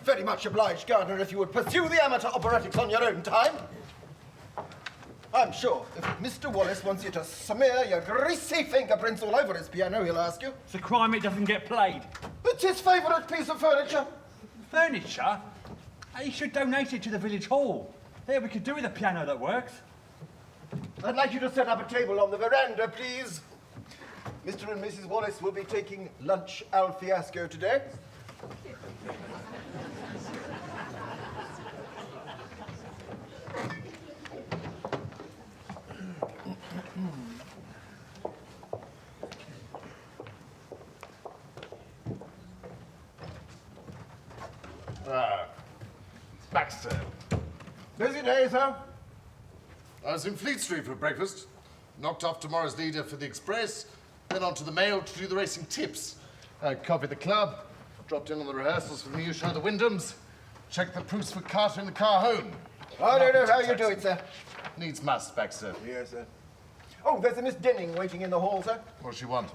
Very much obliged, Gardner, if you would pursue the amateur operatics on your own time. I'm sure if Mr. Wallace wants you to smear your greasy fingerprints all over his piano, he'll ask you. It's a crime it doesn't get played. It's his favourite piece of furniture. Furniture? You should donate it to the village hall. There, we could do with a piano that works. I'd like you to set up a table on the veranda, please. Mr. and Mrs. Wallace will be taking lunch al fiasco today. Baxter. Busy day, sir? I was in Fleet Street for breakfast. Knocked off tomorrow's leader for the Express, then on to the Mail to do the racing tips. I copied the club, dropped in on the rehearsals for the new show, The Wyndhams, checked the proofs for Carter in the car home. I don't know how you do it, sir. Needs must, Baxter. Yes, sir. Oh, there's a Miss Denning waiting in the hall, sir. What does she want?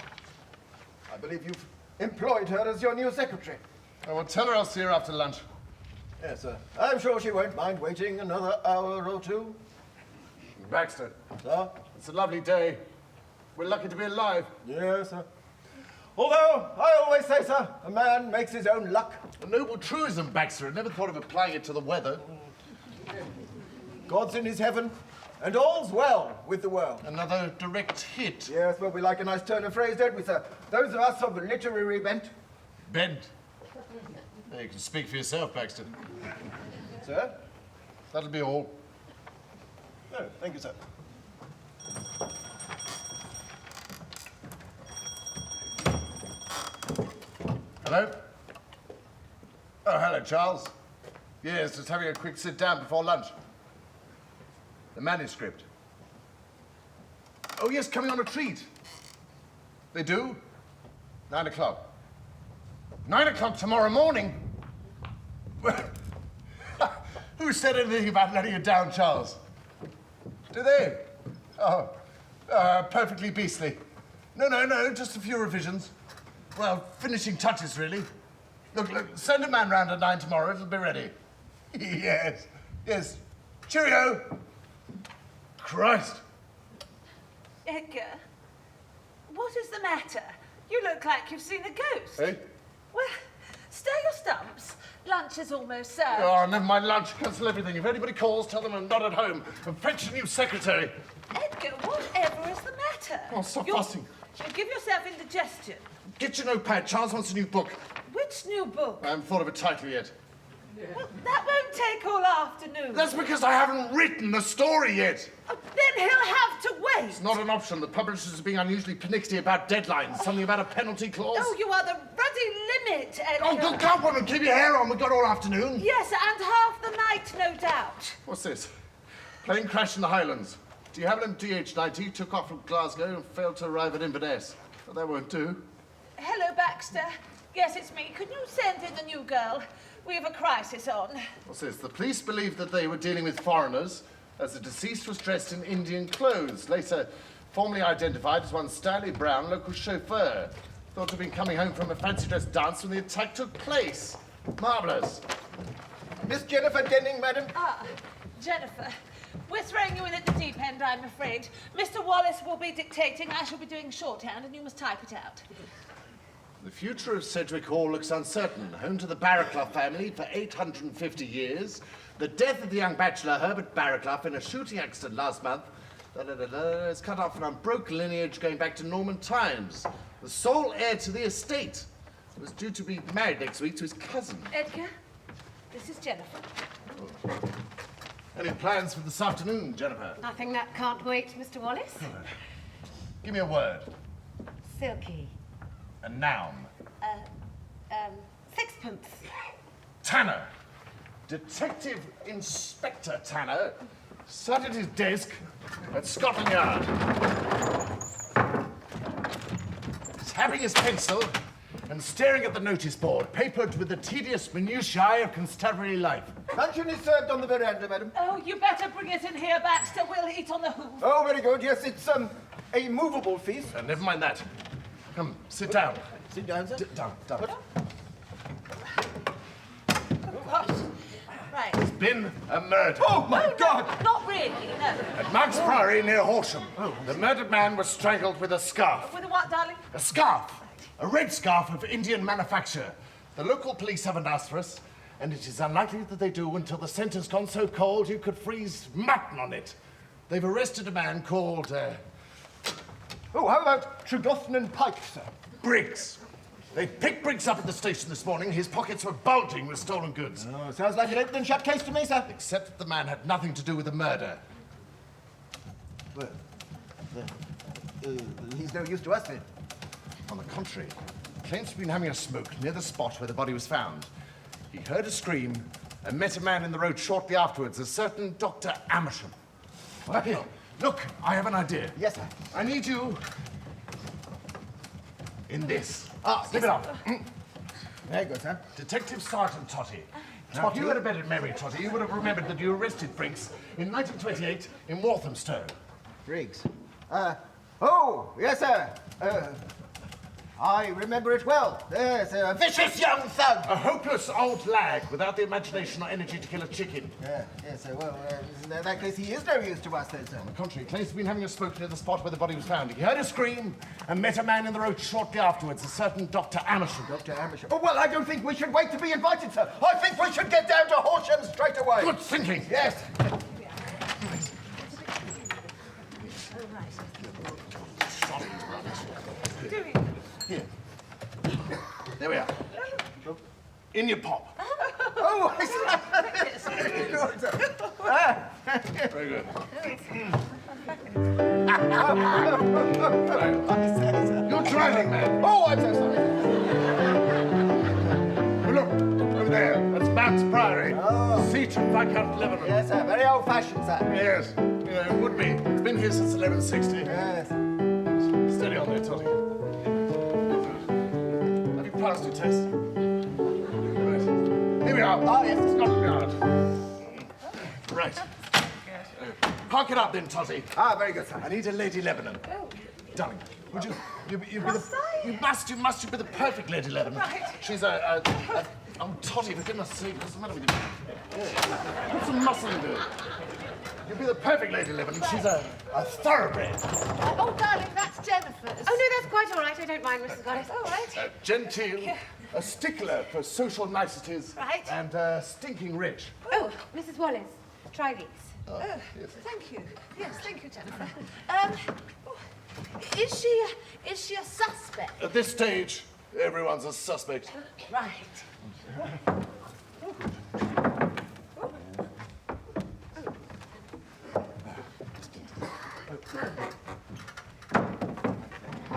I believe you've employed her as your new secretary. I will tell her I'll see her after lunch. Yes, sir. I'm sure she won't mind waiting another hour or two. Baxter, Sir? it's a lovely day. We're lucky to be alive. Yes, sir. Although, I always say, sir, a man makes his own luck. A noble truism, Baxter. I never thought of applying it to the weather. God's in his heaven, and all's well with the world. Another direct hit. Yes, well, we like a nice turn of phrase, don't we, sir? Those of us of the literary bent. Bent. You can speak for yourself, Baxter. Sir? That'll be all. No, thank you, sir. Hello? Oh, hello, Charles. Yes, just having a quick sit down before lunch. The manuscript. Oh, yes, coming on a treat. They do? 9 o'clock. 9 o'clock tomorrow morning? Who said anything about letting you down, Charles? Do they? Oh, perfectly beastly. No, just a few revisions. Well, finishing touches, really. Look, send a man round at 9 tomorrow. It'll be ready. Yes. Cheerio. Christ. Edgar, what is the matter? You look like you've seen a ghost. Eh? Well, stir your stumps. Lunch is almost served. Oh, never mind lunch. Cancel everything. If anybody calls, tell them I'm not at home. And fetch a new secretary. Edgar, whatever is the matter? Oh, stop fussing. You give yourself indigestion. Get your notepad. Charles wants a new book. Which new book? I haven't thought of a title yet. Well, that won't take all afternoon. That's because I haven't written the story yet. Oh, then he'll have to wait. It's not an option. The publishers are being unusually panicky about deadlines. Something about a penalty clause. Oh, you are the ruddy limit, Edgar. Oh, look up, woman. Keep your hair on. We've got all afternoon. Yes, and half the night, no doubt. What's this? Plane crash in the Highlands. De Havilland DH-90 took off from Glasgow and failed to arrive at Inverness. But that won't do. Hello, Baxter. Yes, it's me. Can you send in the new girl? We have a crisis on. What's this? The police believed that they were dealing with foreigners, as the deceased was dressed in Indian clothes, later formally identified as one Stanley Brown, local chauffeur. Thought to have been coming home from a fancy dress dance when the attack took place. Marvellous. Miss Jennifer Denning, madam. Ah, Jennifer. We're throwing you in at the deep end, I'm afraid. Mr. Wallace will be dictating. I shall be doing shorthand, and you must type it out. The future of Sedgwick Hall looks uncertain. Home to the Barraclough family for 850 years. The death of the young bachelor Herbert Barraclough in a shooting accident last month. It's cut off an unbroken lineage going back to Norman times. The sole heir to the estate was due to be married next week to his cousin. Edgar, this is Jennifer. Any plans for this afternoon, Jennifer? Nothing that can't wait, Mr. Wallace. Give me a word. Silky. A noun. Sixpence. Tanner. Detective Inspector Tanner sat at his desk at Scotland Yard, tapping his pencil and staring at the notice board, papered with the tedious minutiae of constabulary life. Luncheon is served on the veranda, madam. Oh, you better bring it in here, Baxter. We'll eat on the hoof. Oh, very good. Yes, it's a movable feast. Never mind that. Come, sit down. Sit down, sir. Down. been a murder. Oh, my God! Not really, no. At Marks Priory near Horsham, the murdered man was strangled with a scarf. With a what, darling? A scarf. A red scarf of Indian manufacture. The local police haven't asked for us, and it is unlikely that they do until the centre's gone so cold you could freeze mutton on it. They've arrested a man called, Oh, how about Tregothnan and Pike, sir? Briggs. They picked Briggs up at the station this morning. His pockets were bulging with stolen goods. Oh, sounds like an open and shut case to me, sir. Except that the man had nothing to do with the murder. Well, he's no use to us, then. On the contrary, claims to have been having a smoke near the spot where the body was found. He heard a scream and met a man in the road shortly afterwards, a certain Dr. Amersham. What? Look, I have an idea. Yes, sir. I need you in this. yes, Slip it up. Very good, sir. Detective Sergeant Totty. Now, Totty? if you had a better memory, Totty, you would have remembered that you arrested Briggs in 1928 in Walthamstow. Briggs. Oh, yes, sir. I remember it well. Yes, a vicious young thug. A hopeless old lag without the imagination or energy to kill a chicken. Yes, sir. Well, in that case, he is no use to us, then, sir. On the contrary, claims to have been having a smoke near the spot where the body was found. He heard a scream and met a man in the road shortly afterwards, a certain Dr. Amersham. Dr. Amersham. Oh, well, I don't think we should wait to be invited, sir. I think we should get down to Horsham straight away. Good thinking. Yes. Here. There we are. In your pop. Oh, I see. Very good, sir. Very good. I say, sir. You're driving, man. Oh, I'm so sorry. Oh, look, over there. That's Marks Priory. Seat of Viscount Lebanon. Yes, sir. Very old-fashioned, sir. Yes. Yeah, it would be. It's been here since 1160. Yes. Steady on there, Totty. Have you passed your test? Right. Here we are. Oh, yes. Scotland Yard. Right. Park it up then, Totty. Ah, very good, sir. I need a Lady Lebanon. Oh. Darling, would you be the... Must I? You must be the perfect Lady Lebanon. Right. She's oh, Totty, for goodness sake, what's the matter with you? Yeah. Put some muscle into it. You'd be the perfect Lady Lebanon. She's a thoroughbred. Oh, darling, that's Jennifer's. Oh, no, that's quite all right. I don't mind, Mrs. Wallace. All right. Genteel, a stickler for social niceties, Right. and stinking rich. Oh, Mrs. Wallace, try these. Oh, thank you. Yes, thank you, Jennifer. Is she a suspect? At this stage, everyone's a suspect. Right.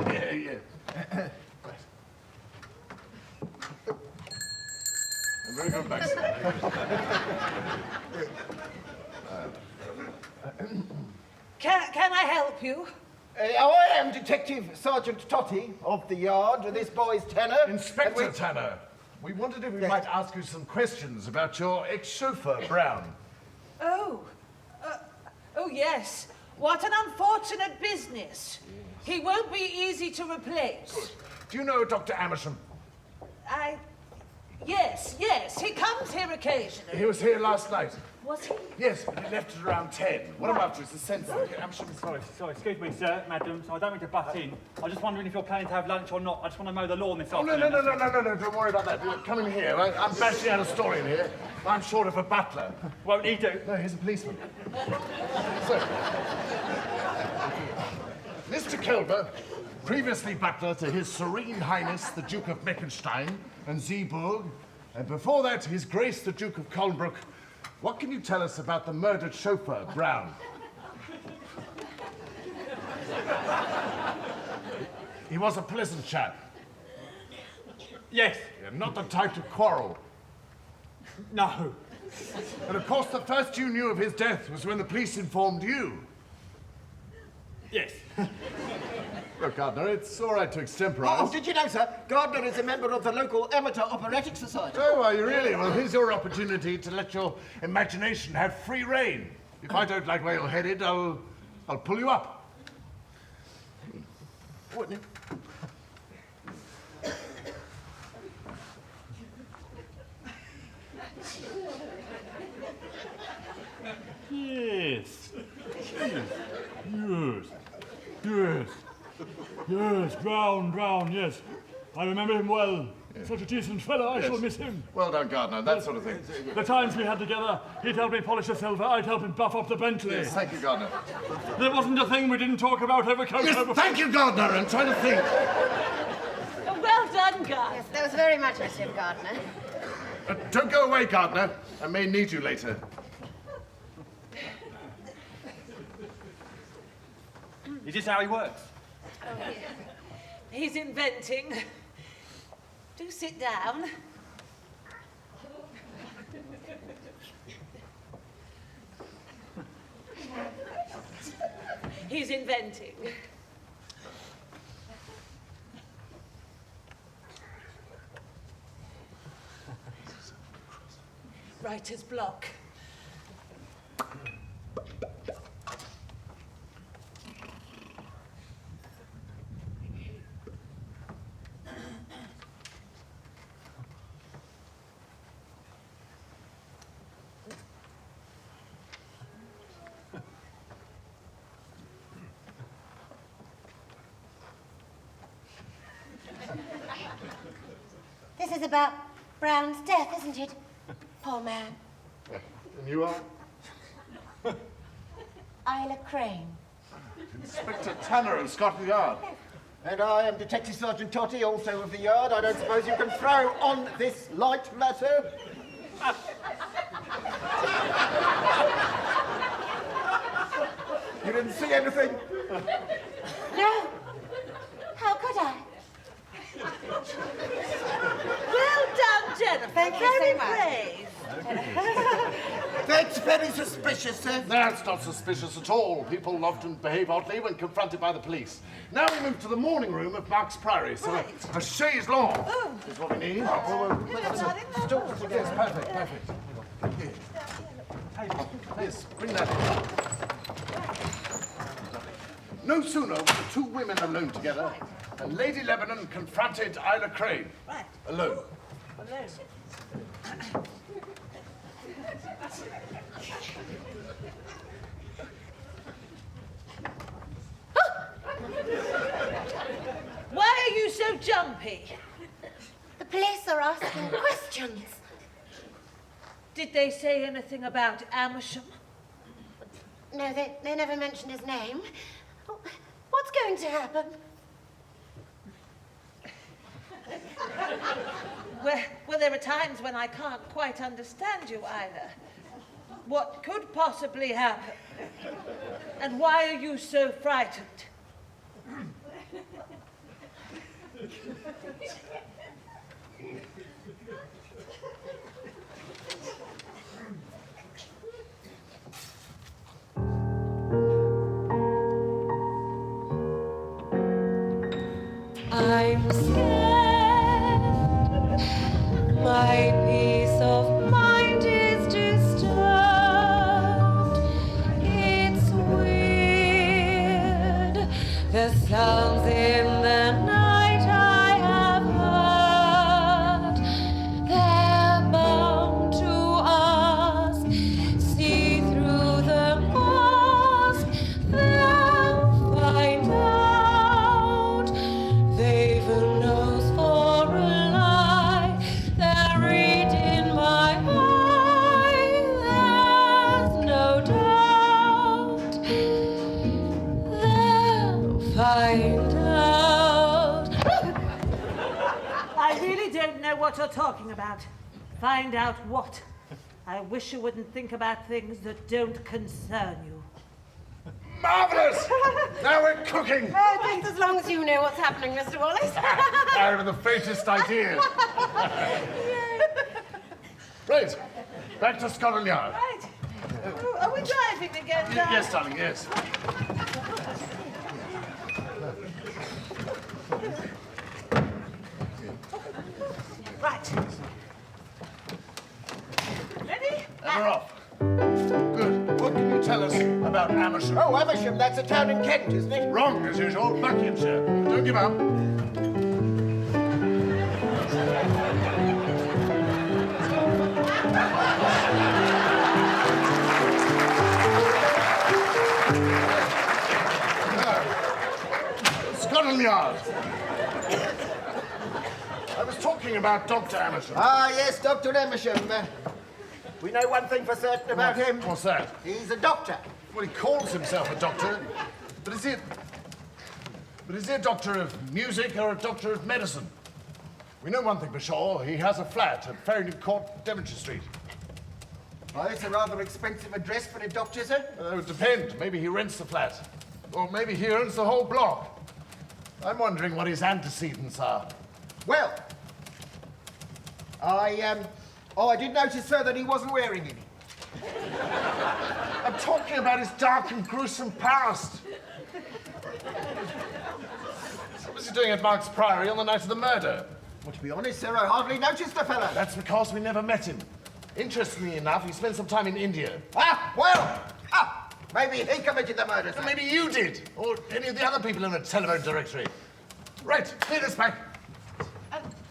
Yeah. Right. I'm very good, Max. Can I help you? I am Detective Sergeant Totty of the yard. This boy's Tanner. Inspector Tanner, we wondered if we might ask you some questions about your ex-chauffeur, Brown. Oh. Oh, yes. What an unfortunate business. He won't be easy to replace. Do you know Dr. Amersham? Yes. He comes here occasionally. He was here last night. Was he? Yes, but he left at around 10. What I'm after is the sense of Amersham. Sorry, excuse me, sir, madam, so I don't mean to butt in. I'm just wondering if you're planning to have lunch or not. I just want to mow the lawn this Oh, afternoon. no, don't worry about that. Come in here. I'm bashing out a story in here. I'm short of a butler. Won't he do? No, he's a policeman. So, Mr. Kelber, previously butler to His Serene Highness, the Duke of Meckenstein and Zeeburg, and before that, His Grace, the Duke of Colnbrook. What can you tell us about the murdered chauffeur, Brown? He was a pleasant chap. Yes. Not the type to quarrel. No. And of course, the first you knew of his death was when the police informed you. Yes. Look, Gardner, it's all right to extemporise. Oh, did you know, sir? Gardner is a member of the local amateur operatic society. Oh, are you really? Well, here's your opportunity to let your imagination have free rein. If I don't like where you're headed, I'll pull you up. Wouldn't it? Yes, Brown, yes. I remember him well. Such a decent fellow, I shall miss him. Well done, Gardner, that sort of thing. The times we had together, he'd help me polish the silver, I'd help him buff up the Bentley. Yes, thank you, Gardner. There wasn't a thing we didn't talk about over cocoa Yes, before. thank you, Gardner, I'm trying to think. Well done, guys. Yes, that was very much Mr. Gardner. Don't go away, Gardner. I may need you later. Is this how he works? Oh, yeah. He's inventing. Do sit down. He's inventing. Writer's block. This is about Brown's death, isn't it? Poor man. And you are? Isla Crane. Inspector Tanner of Scotland Yard. And I am Detective Sergeant Totty, also of the Yard. I don't suppose you can throw on this light matter? You didn't see anything? No. How could I? Well done, Jennifer. Thank you Very so much. brave. That's very suspicious, sir. That's not suspicious at all. People often behave oddly when confronted by the police. Now we move to the morning room of Mark's Priory. So a chaise longue is what we need. Yes, perfect. Yes, bring that in. No sooner were the two women alone together than Lady Lebanon confronted Isla Crane. Right. Alone. Why are you so jumpy? The police are asking questions. Did they say anything about Amersham? No, they never mentioned his name. What's going to happen? Well, there are times when I can't quite understand you either. What could possibly happen? And why are you so frightened? I'm scared, my peace of mind is disturbed. It's weird, the sounds in the night I have heard. They're bound to ask, see through the mask, they'll find out. They've a nose for a lie, they're reading my eye, there's no doubt. They'll find out. I really don't know what you're talking about. Find out what? I wish you wouldn't think about things that don't concern you. Marvellous! Now we're cooking! Oh, just as long as you know what's happening, Mr. Wallace. I haven't the faintest idea. Right, back to Scotland Yard. Right. Are we driving again, darling? Yes, darling, yes. Right. Ready? And we're off. Good. What can you tell us about Amersham? Oh, Amersham, that's a town in Kent, isn't it? Wrong, as usual. Buckinghamshire. Don't give up. Charles. I was talking about Dr. Amersham. Ah, yes, Dr. Amersham. We know one thing for certain about him. What's that? He's a doctor. Well, he calls himself a doctor, but is he a doctor of music or a doctor of medicine? We know one thing for sure. He has a flat at Farringdon Court, Devonshire Street. Well, it's a rather expensive address for a doctor, sir. It would depend. Maybe he rents the flat. Or maybe he owns the whole block. I'm wondering what his antecedents are. Well, I did notice, sir, that he wasn't wearing any. I'm talking about his dark and gruesome past. What was he doing at Mark's Priory on the night of the murder? Well, to be honest, sir, I hardly noticed the fellow. That's because we never met him. Interestingly enough, he spent some time in India. Maybe he committed the murder, sir. Maybe you did, or any of the other people in the telephone directory. Right, lead us back.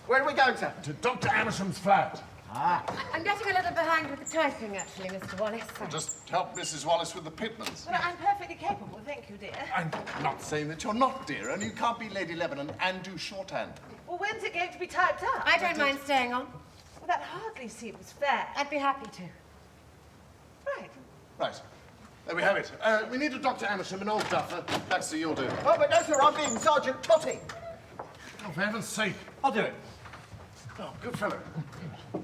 Where are we going, sir? To Dr. Amersham's flat. I'm getting a little behind with the typing, actually, Mr. Wallace. Just help Mrs. Wallace with the pitmans. Well, I'm perfectly capable, thank you, dear. I'm not saying that you're not, dear, and you can't be Lady Lebanon and do shorthand. Well, when's it going to be typed up? I don't mind staying on. Well, that hardly seems fair. I'd be happy to. Right. Right. There we have it. We need a Dr. Amersham, an old duffer. Baxter, you'll do. Oh, but no, sir, I'm being Sergeant Totty. Oh, for heaven's sake. I'll do it. Oh, good fellow. Oh,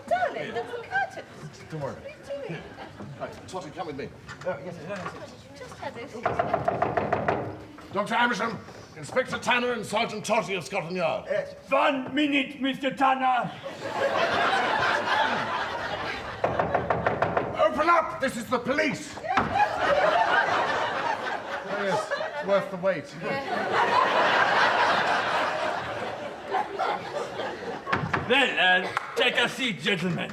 darling, that's the curtains. Don't worry. What are you doing? Right, Totty, come with me. Just had those. Dr. Amersham, Inspector Tanner and Sergeant Totty of Scotland Yard. Yes. 1 minute, Mr. Tanner. Open up! This is the police! Oh, yes, it's worth the wait. Well, take a seat, gentlemen.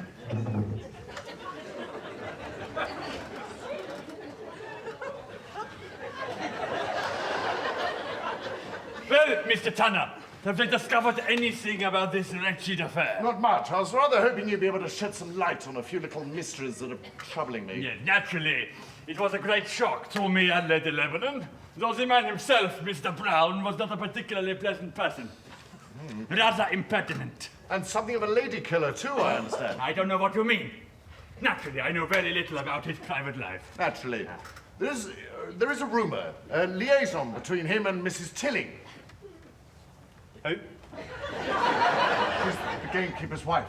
Well, Mr. Tanner, have they discovered anything about this wretched affair? Not much. I was rather hoping you'd be able to shed some light on a few little mysteries that are troubling me. Yes, naturally. It was a great shock to me and Lady Lebanon, though the man himself, Mr. Brown, was not a particularly pleasant person. Rather impertinent. And something of a lady killer, too, I understand. I don't know what you mean. Naturally, I know very little about his private life. Naturally. There is a rumour, a liaison between him and Mrs. Tilling. Oh? She's the gamekeeper's wife.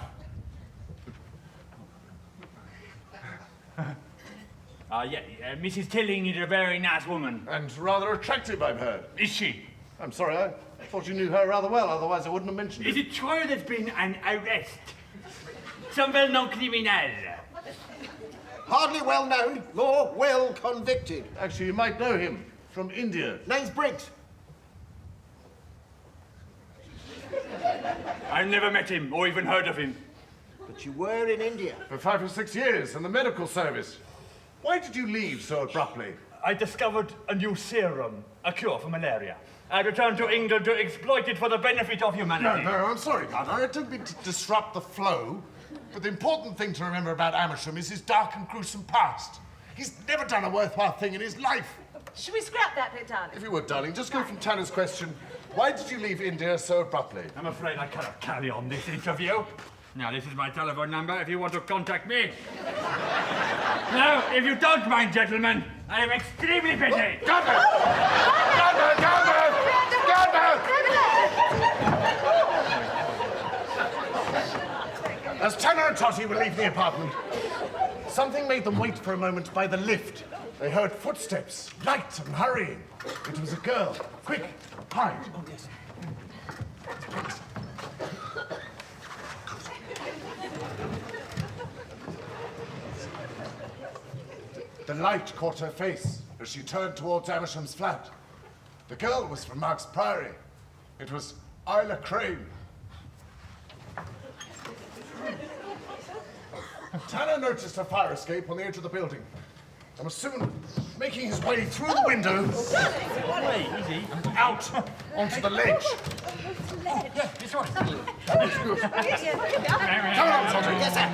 Mrs. Tilling is a very nice woman. And rather attractive, I've heard. Is she? I'm sorry, I thought you knew her rather well, otherwise I wouldn't have mentioned Is it. it true there's been an arrest? Some well-known criminal. Hardly well known, more well convicted. Actually, you might know him from India. Name's Briggs. I've never met him or even heard of him. But you were in India. For 5 or 6 years in the medical service. Why did you leave so abruptly? I discovered a new serum, a cure for malaria. I returned to England to exploit it for the benefit of humanity. No, I'm sorry, Governor. I don't mean to disrupt the flow, but the important thing to remember about Amersham is his dark and gruesome past. He's never done a worthwhile thing in his life. Should we scrap that bit, darling? If you would, darling, just go from Tanner's question. Why did you leave India so abruptly? I'm afraid I cannot carry on this interview. Now, this is my telephone number if you want to contact me. Now, if you don't mind, gentlemen, I am extremely busy. Governor! As Tanner and Totty were leaving the apartment, something made them wait for a moment by the lift. They heard footsteps, light and hurrying. It was a girl. Quick, hide. Oh, yes. The light caught her face as she turned towards Amersham's flat. The girl was from Mark's Priory. It was Isla Crane. Tanner noticed a fire escape on the edge of the building and was soon making his way through the window and out onto the ledge. Yeah, this one. Come on, Totty. Yes, sir.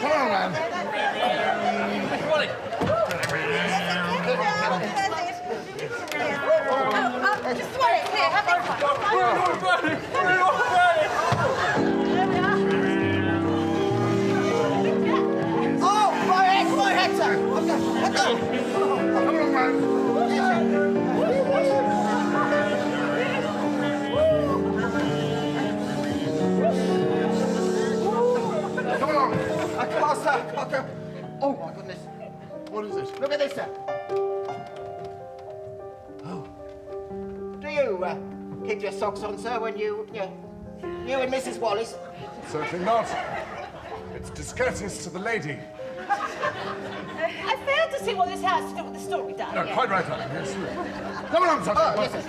Come on, man. Doctor. Oh, my goodness. What is it? Look at this, sir. Oh. Do you keep your socks on, sir, when you and Mrs. Wallace? Certainly not. It's discourteous to the lady. I failed to see what this has to do with the story, darling. No, quite right, darling. Yes. Come along, Sergeant. Oh, yes, sir.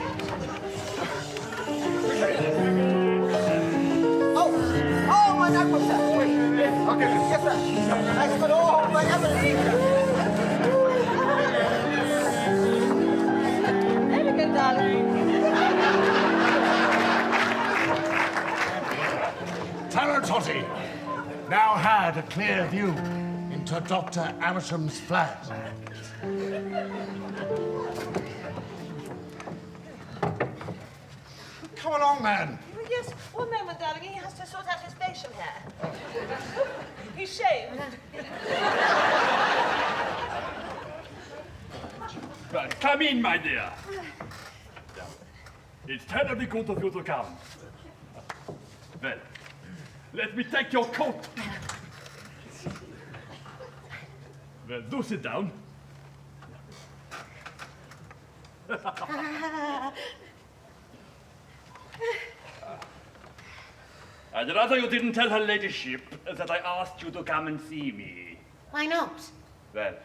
Oh, my notebook, sir. Wait. Yes. Okay. Yes, sir. That's got all my evidence, sir. There we go, darling. Tanner Totty now had a clear view into Dr. Amersham's flat. Come along, man. Yes, one moment, darling. He has to sort out his facial hair. He's shaved. Well, come in, my dear. It's terribly good of you to come. Well, let me take your coat. Well, do sit down. I'd rather you didn't tell her ladyship that I asked you to come and see me. Why not? Well,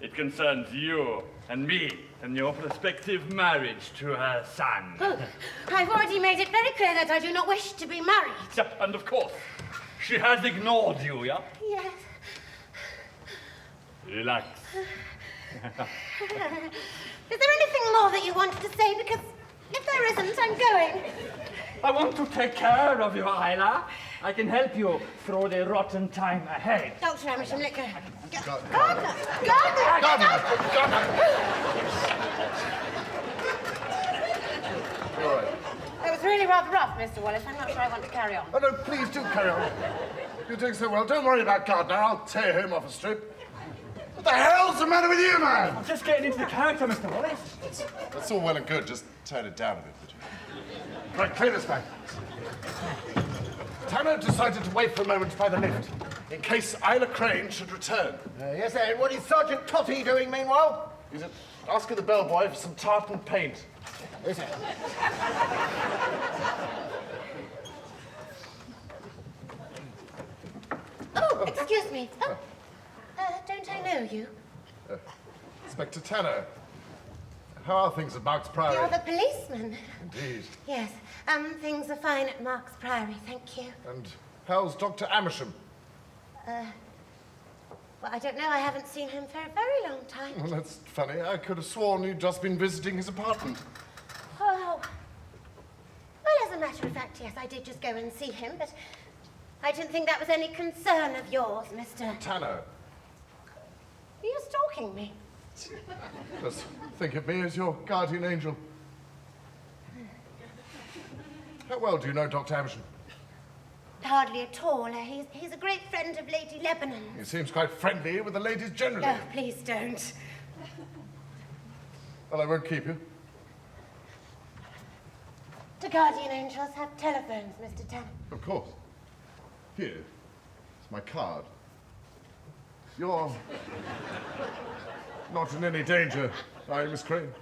it concerns you and me and your prospective marriage to her son. Oh, I've already made it very clear that I do not wish to be married. Yeah, and of course, she has ignored you, yeah? Yes. Relax. Is there anything more that you wanted to say? Because if there isn't, I'm going. I want to take care of you, Isla. I can help you through the rotten time ahead. Dr. Amersham, let go. Gardner. All right. It was really rather rough, Mr. Wallace. I'm not sure I want to carry on. Oh, no, please do carry on. You're doing so well. Don't worry about Gardner. I'll tear him off a strip. What the hell's the matter with you, man? I'm just getting into the character, Mr. Wallace. That's all well and good. Just turn it down a bit, would you? Right, clear this back. Tanner decided to wait for a moment by the lift, in case Isla Crane should return. Yes, sir. And what is Sergeant Totty doing meanwhile? He's asking the bellboy for some tartan paint. Yes, sir. Oh, excuse me. Oh, don't I know you? Inspector Tanner. How are things at Marks Priory? You're the policeman. Indeed. Yes. Things are fine at Marks Priory, thank you. And how's Dr. Amersham? Well, I don't know. I haven't seen him for a very long time. Well, that's funny. I could have sworn you'd just been visiting his apartment. Oh. Well, as a matter of fact, yes, I did just go and see him, but I didn't think that was any concern of yours, Mr. Tanner. Are you stalking me? Just think of me as your guardian angel. How well do you know Dr. Amersham? Hardly at all. He's a great friend of Lady Lebanon. He seems quite friendly with the ladies generally. Oh, please don't. Well, I won't keep you. Do guardian angels have telephones, Mr. Tanner? Of course. Here is my card. You're not in any danger, are you, Miss Crane?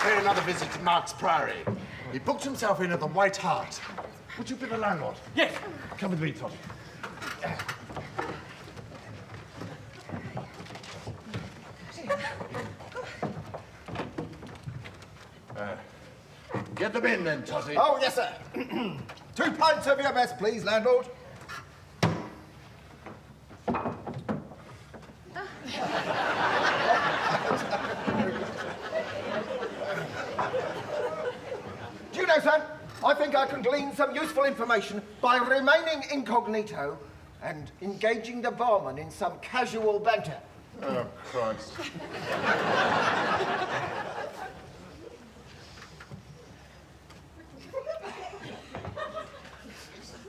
pay another visit to Mark's Priory. He booked himself in at the White Hart. Would you be the landlord? Yes. Come with me, Toddy. Get them in then, Toddy. Oh, yes, sir. 2 pints of your best, please, landlord. Do you know, son, I think I can glean some useful information by remaining incognito and engaging the barman in some casual banter. Oh, Christ.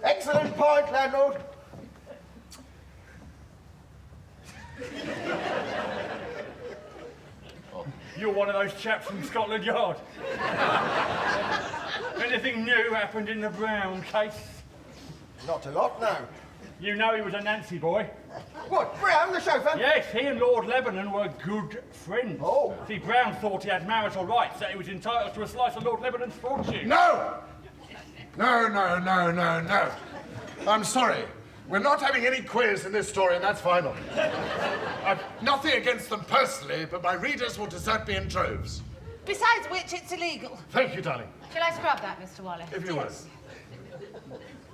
Excellent point, landlord. You're one of those chaps from Scotland Yard. Anything new happened in the Brown case? Not a lot, no. You know he was a Nancy boy. What, Brown, the chauffeur? Yes, he and Lord Lebanon were good friends. Oh. See, Brown thought he had marital rights, that he was entitled to a slice of Lord Lebanon's fortune. No! No. I'm sorry. We're not having any queers in this story, and that's final. I've nothing against them personally, but my readers will desert me in droves. Besides which, it's illegal. Thank you, darling. Shall I scrub that, Mr. Wallace? If you would.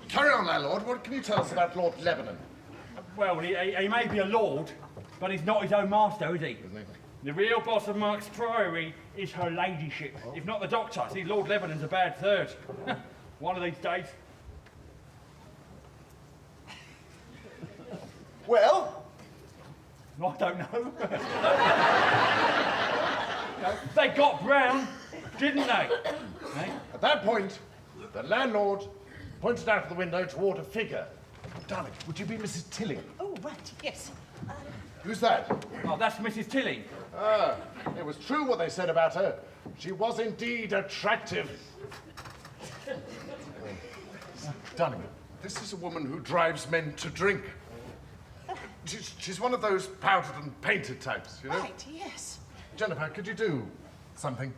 Carry on, landlord. What can you tell us about Lord Lebanon? Well, he may be a lord, but he's not his own master, is he? Isn't he? The real boss of Mark's Priory is her ladyship, if not the doctor. See, Lord Lebanon's a bad third. One of these days. Well, I don't know. They got Brown, didn't they? Eh? At that point, the landlord pointed out of the window toward a figure. Darling, would you be Mrs. Tilling? Oh, right, yes. Who's that? Oh, that's Mrs. Tilling. Ah, it was true what they said about her. She was indeed attractive. Darling, this is a woman who drives men to drink. She's one of those powdered and painted types, you know? Right, yes. Jennifer, could you do something?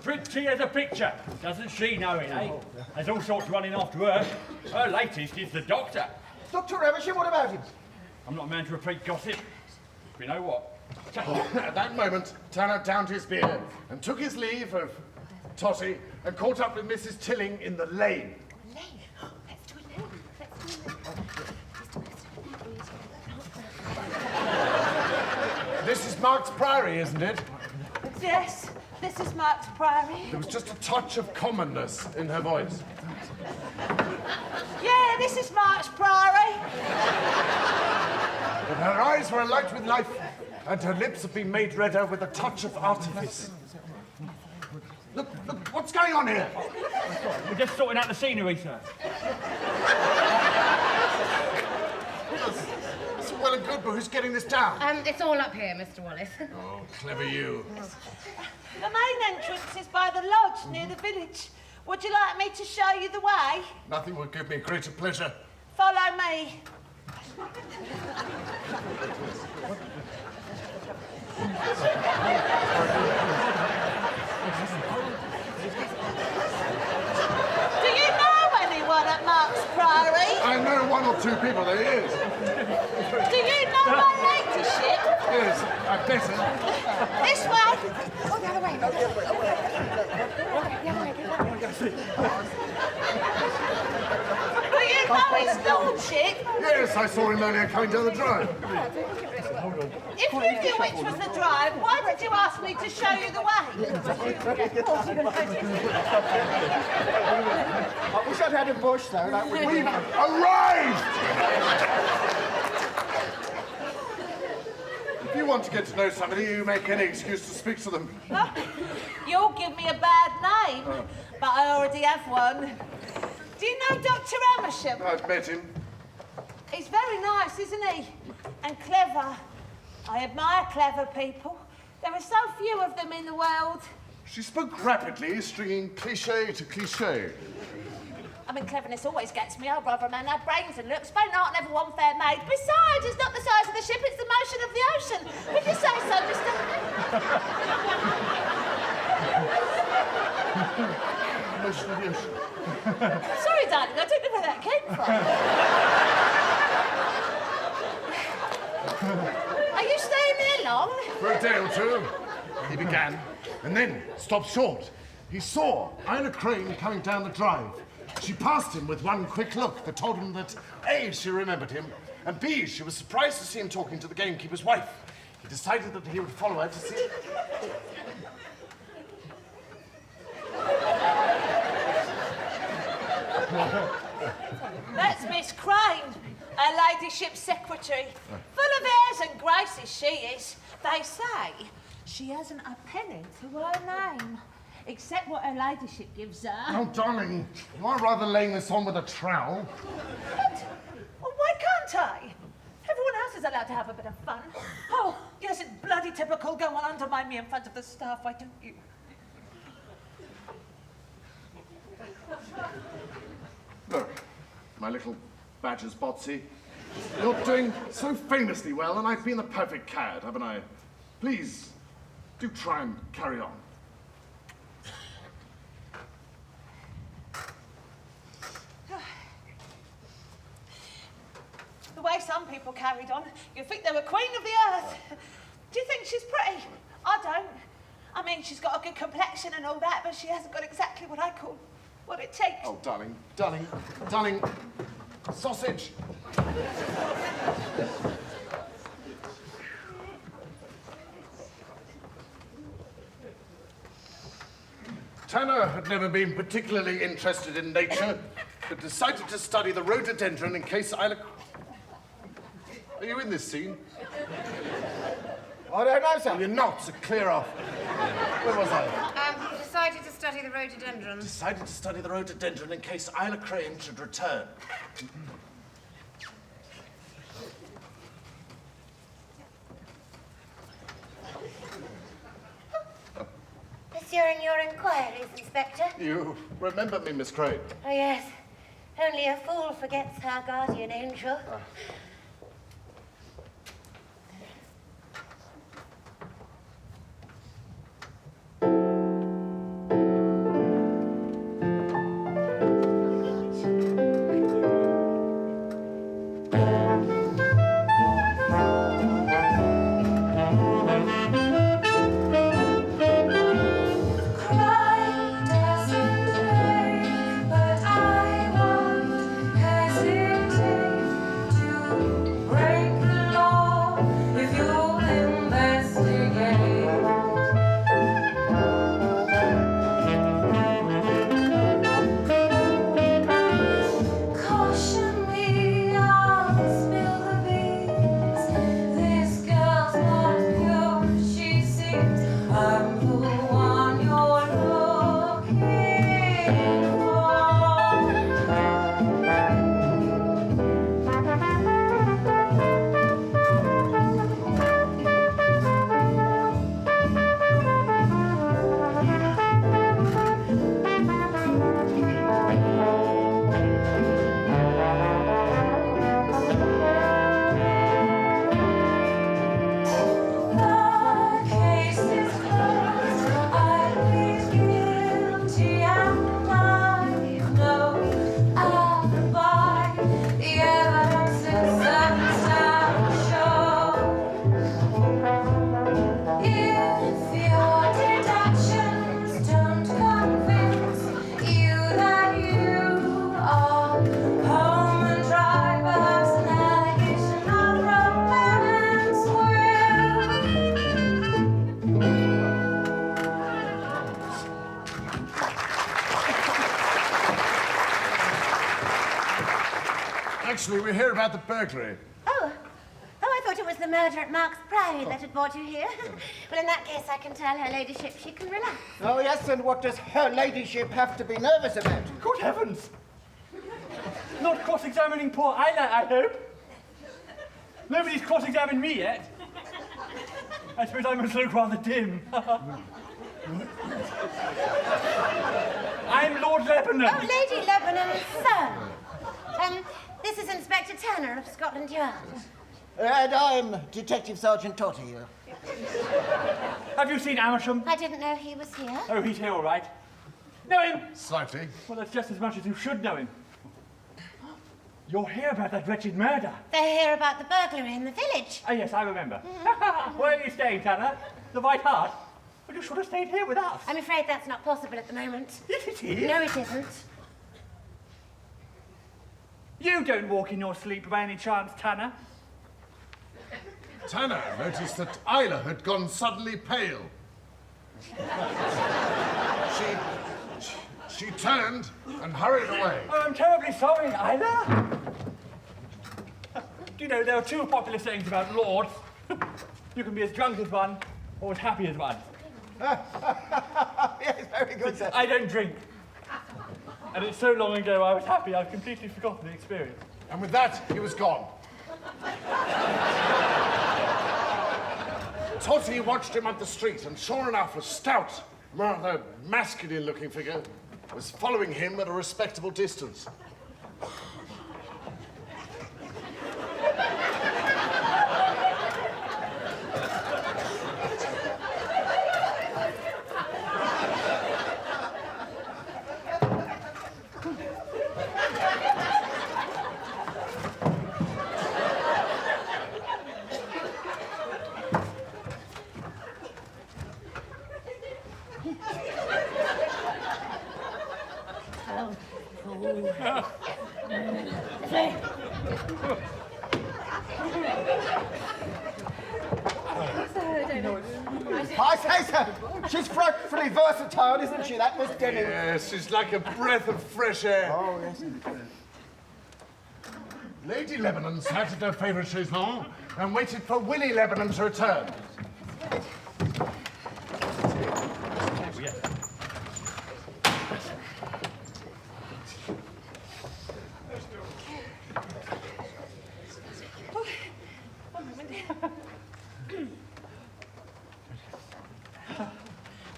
Pretty as a picture. Doesn't she know it, eh? There's all sorts running after her. Her latest is the doctor. Dr. Eversham, what about him? I'm not a man to repeat gossip. But you know what? At that moment, Tanner downed his beer and took his leave of Totty and caught up with Mrs. Tilling in the lane. Lane. Let's do a lane. Let's do a lane. This is Mark's Priory, isn't it? Yes, this is Mark's Priory. There was just a touch of commonness in her voice. Yeah, this is Mark's Priory. But her eyes were alight with life, and her lips have been made redder with a touch of artifice. Look, what's going on here? We're just sorting out the scenery, sir. It's well and good, but who's getting this down? It's all up here, Mr. Wallace. Oh, clever you. The main entrance is by the lodge near the village. Would you like me to show you the way? Nothing would give me greater pleasure. Follow me. Do you know anyone at Mark's Priory? I know one or two people, there is. Do you know my ladyship? Yes, I better. This way. Oh, the other way. Do you know his lordship? Yes, I saw him earlier coming down the drive. If you knew which was the drive, why did you ask me to show you the way? I wish I'd had a bush, though. That would We've arrived! If you want to get to know somebody, you make any excuse to speak to them. You'll give me a bad name, but I already have one. Do you know Dr. Amersham? I've met him. He's very nice, isn't he? And clever. I admire clever people. There are so few of them in the world. She spoke rapidly, stringing cliché to cliché. I mean, cleverness always gets me. Oh, brother, man, had brains and looks, but not never one fair maid. Besides, it's not the size of the ship, it's the motion of the ocean. Would you say so, mister? ocean of the ocean. Sorry, darling, I don't know where that came from. Are you staying there long? For a day or two, he began, and then stopped short. He saw Ina Crane coming down the drive. She passed him with one quick look that told him that A, she remembered him, and B, she was surprised to see him talking to the gamekeeper's wife. He decided that he would follow her to see... That's Miss Crane, her ladyship's secretary. Full of airs and graces she is. They say she hasn't a penny to her name, except what her ladyship gives her. Oh, darling, you are rather laying this on with a trowel. But, well, why can't I? Everyone else is allowed to have a bit of fun. Oh, yes, it's bloody typical. Go on, undermine me in front of the staff, why don't you? Look, my little badger's botsy, you're doing so famously well, and I've been the perfect cad, haven't I? Please, do try and carry on. The way some people carried on, you'd think they were queen of the earth. Do you think she's pretty? I don't. I mean, she's got a good complexion and all that, but she hasn't got exactly what I call what it takes. Oh, darling, sausage. Tanner had never been particularly interested in nature, but decided to study the rhododendron in case Isla... Are you in this scene? I don't know, sir. Well, you're not, so clear off. Where was I? Decided to study the rhododendron. Decided to study the rhododendron in case Isla Crane should return. Pursuing your inquiries, Inspector? You remember me, Miss Crane? Oh, yes. Only a fool forgets her guardian angel. Actually, we're here about the burglary. Oh, I thought it was the murder at Mark's Pride that had brought you here. Well, in that case, I can tell her ladyship she can relax. Oh, yes, and what does her ladyship have to be nervous about? Good heavens! Not cross-examining poor Isla, I hope. Nobody's cross-examined me yet. I suppose I must look rather dim. I'm Lord Lebanon. Oh, Lady Lebanon's son. This is Inspector Tanner of Scotland Yard. And I'm Detective Sergeant Totty. Have you seen Amersham? I didn't know he was here. Oh, he's here all right. Know him? Slightly. Well, that's just as much as you should know him. You're here about that wretched murder. They're here about the burglary in the village. Oh, yes, I remember. Where are you staying, Tanner? The White Hart? Well, you should have stayed here with us. I'm afraid that's not possible at the moment. Yes, it is. No, it isn't. You don't walk in your sleep by any chance, Tanner. Tanner noticed that Isla had gone suddenly pale. She turned and hurried away. Oh, I'm terribly sorry, Isla. Do you know, there are two popular sayings about lords. You can be as drunk as one, or as happy as one. Yes, very good, sir. I don't drink. And it's so long ago I was happy, I've completely forgotten the experience. And with that, he was gone. Totty watched him up the street, and sure enough, a stout, rather masculine-looking figure was following him at a respectable distance. I say, sir, she's frightfully versatile, isn't she, that Miss Denny? Yes, she's like a breath of fresh air. Oh, yes. Lady Lebanon sat at her favourite chaise-longue and waited for Willie Lebanon to return.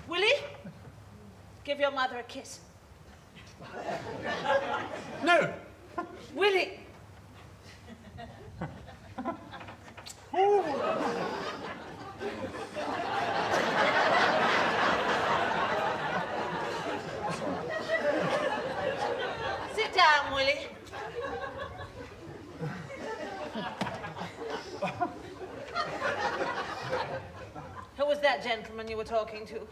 Willie, give your mother a kiss. No! Willie! Sit down, Willie. Who was that gentleman you were talking to?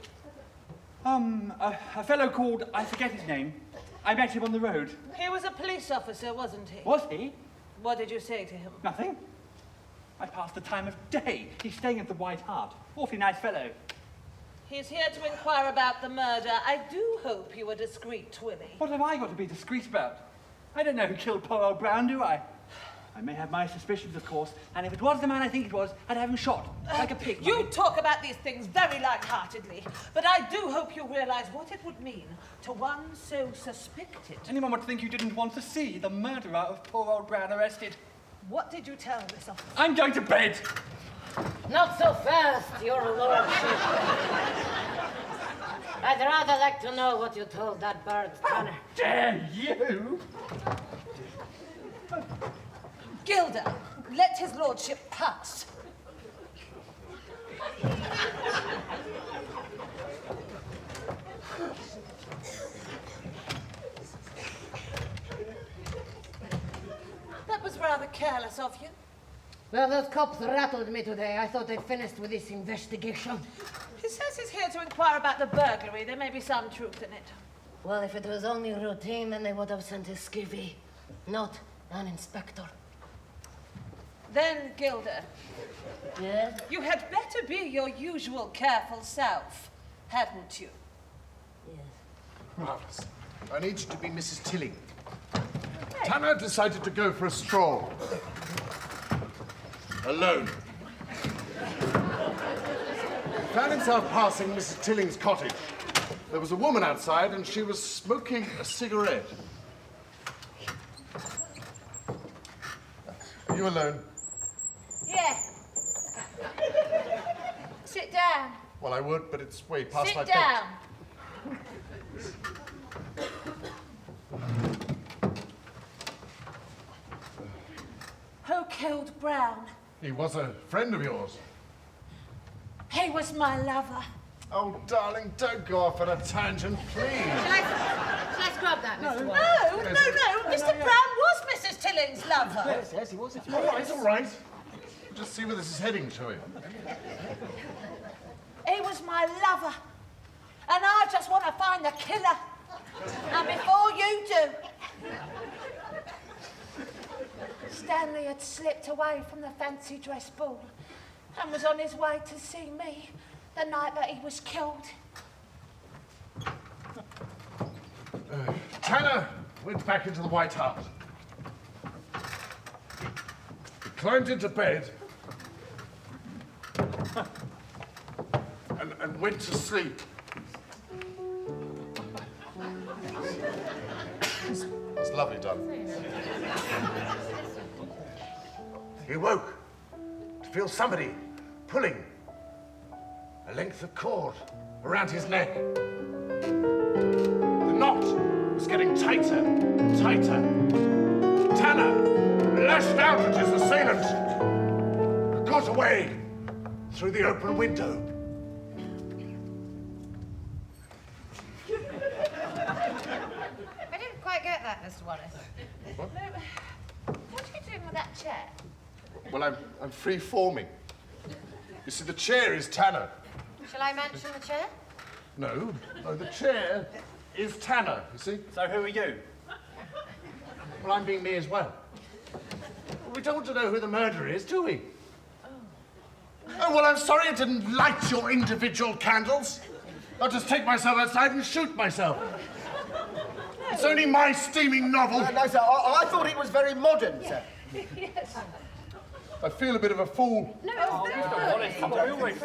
A fellow called, I forget his name. I met him on the road. He was a police officer, wasn't he? Was he? What did you say to him? Nothing. I passed the time of day. He's staying at the White Hart. Awfully nice fellow. He's here to inquire about the murder. I do hope you were discreet, Willie. What have I got to be discreet about? I don't know who killed poor old Brown, do I? I may have my suspicions, of course, and if it was the man I think it was, I'd have him shot, like a pig. You talk about these things very light-heartedly, but I do hope you realise what it would mean to one so suspected. Anyone would think you didn't want to see the murderer of poor old Brown arrested. What did you tell this officer? I'm going to bed. Not so fast, your lordship. I'd rather like to know what you told that bird, Tanner. Dare you? Gilda, let his lordship pass. That was rather careless of you. Well, those cops rattled me today. I thought they'd finished with this investigation. He says he's here to inquire about the burglary. There may be some truth in it. Well, if it was only routine, then they would have sent a skivvy, not an inspector. Then, Gilda, Yes? you had better be your usual careful self, hadn't you? Yes. Marvellous. I need you to be Mrs. Tilling. Tanner decided to go for a stroll. Alone. Found himself passing Mrs. Tilling's cottage. There was a woman outside and she was smoking a cigarette. Are you alone? Yeah. Sit down. Well, I would, but it's way past my Sit down. Who killed Brown? He was a friend of yours. He was my lover. Oh, darling, don't go off on a tangent, please. Shall I scrub that, Mr. Wallace? No. Mr. Brown was Mrs. Tilling's lover. Yes, he was. All right. Just see where this is heading, shall we? He was my lover. And I just want to find the killer. And before you do... Stanley had slipped away from the fancy dress ball and was on his way to see me the night that he was killed. Tanner went back into the White House. He climbed into bed and went to sleep. It's lovely done. He woke to feel somebody pulling a length of cord around his neck. The knot was getting tighter and tighter. Tanner lashed out at his assailant and got away through the open window. I didn't quite get that, Mr. Wallace. What? What are you doing with that chair? Well, I'm free-forming. You see, the chair is Tanner. Shall I mention the chair? No, the chair is Tanner, you see? So who are you? Well, I'm being me as well. We don't want to know who the murderer is, do we? Oh, well, I'm sorry I didn't light your individual candles. I'll just take myself outside and shoot myself. It's only my steaming novel. No, sir, I thought it was very modern, sir. Yes. I feel a bit of a fool. No,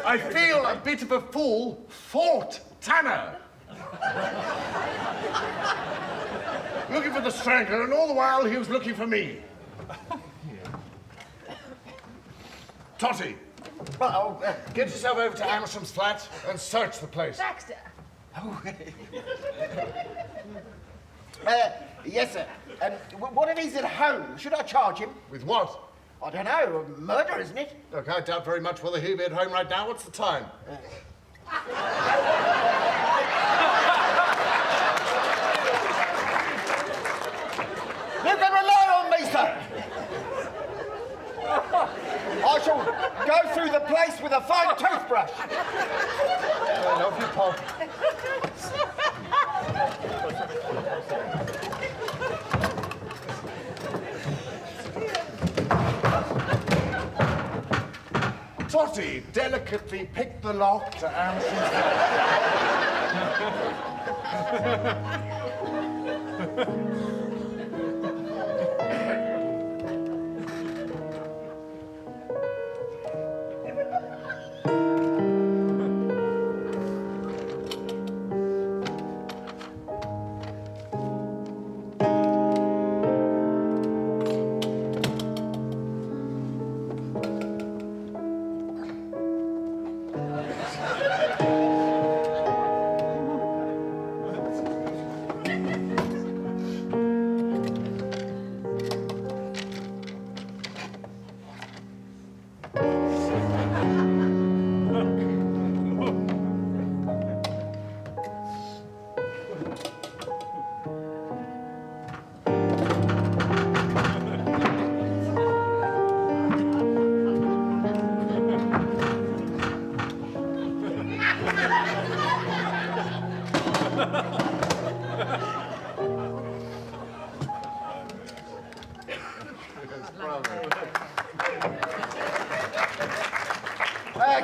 I feel a bit of a fool fought Tanner. Looking for the strangler, and all the while he was looking for me. Totty, get yourself over to Amersham's flat and search the place. Baxter. Yes, sir. And what if he's at home? Should I charge him? With what? I don't know. Murder, isn't it? Look, I doubt very much whether he'll be at home right now. What's the time? You can rely on me, sir. I shall go through the place with a fine toothbrush. I love you, Paul. Totty delicately picked the lock to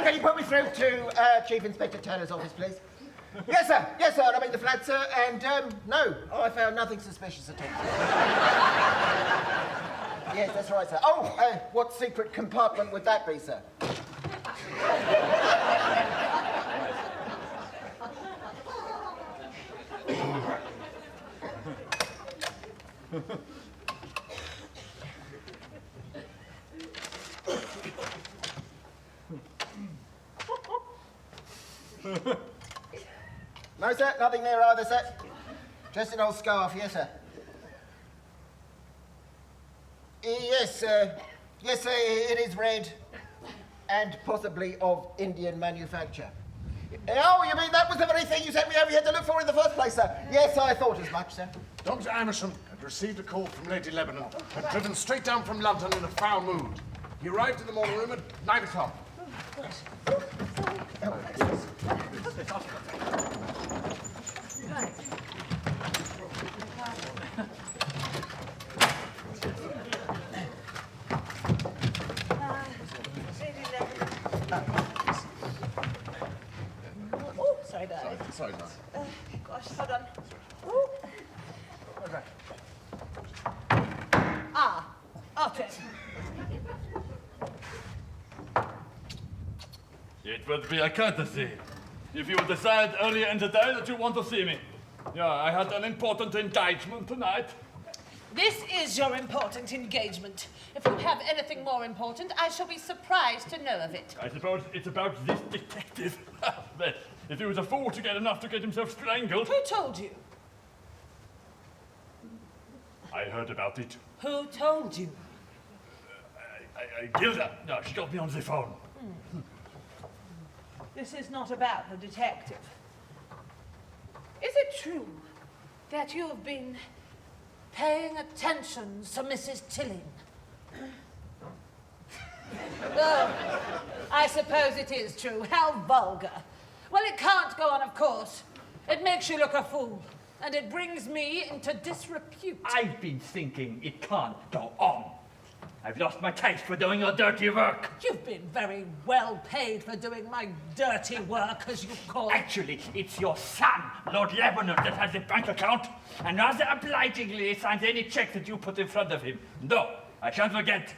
Can you put me through to Chief Inspector Turner's office, please? Yes, sir. Yes, sir. I'm in the flat, sir. And, no, I found nothing suspicious at all. Yes, that's right, sir. Oh, what secret compartment would that be, sir? No, sir, nothing there either, sir. Just an old scarf, yes, sir. Yes, yes, sir, it is red and possibly of Indian manufacture. Oh, you mean that was the very thing you sent me over here to look for in the first place, sir? Yes, I thought as much, sir. Dr. Amersham had received a call from Lady Lebanon, had driven straight down from London in a foul mood. He arrived in the morning room at 9 o'clock. Oh, sorry, darling. Sorry, no. Gosh, hold on. Ooh. Otter. It would be a courtesy if you would decide earlier in the day that you want to see me. Yeah, I had an important engagement tonight. This is your important engagement. If you have anything more important, I shall be surprised to know of it. I suppose it's about this detective. But if he was a fool to get enough to get himself strangled. Who told you? I heard about it. Who told you? Gilda. No, she got me on the phone. This is not about the detective. Is it true that you have been paying attention to Mrs. Tilling? Oh, I suppose it is true. How vulgar. Well, it can't go on, of course. It makes you look a fool, and it brings me into disrepute. I've been thinking it can't go on. I've lost my taste for doing your dirty work. You've been very well paid for doing my dirty work, as you call it. Actually, it's your son, Lord Lebanon, that has the bank account, and rather obligingly signs any check that you put in front of him. No, I shan't forget.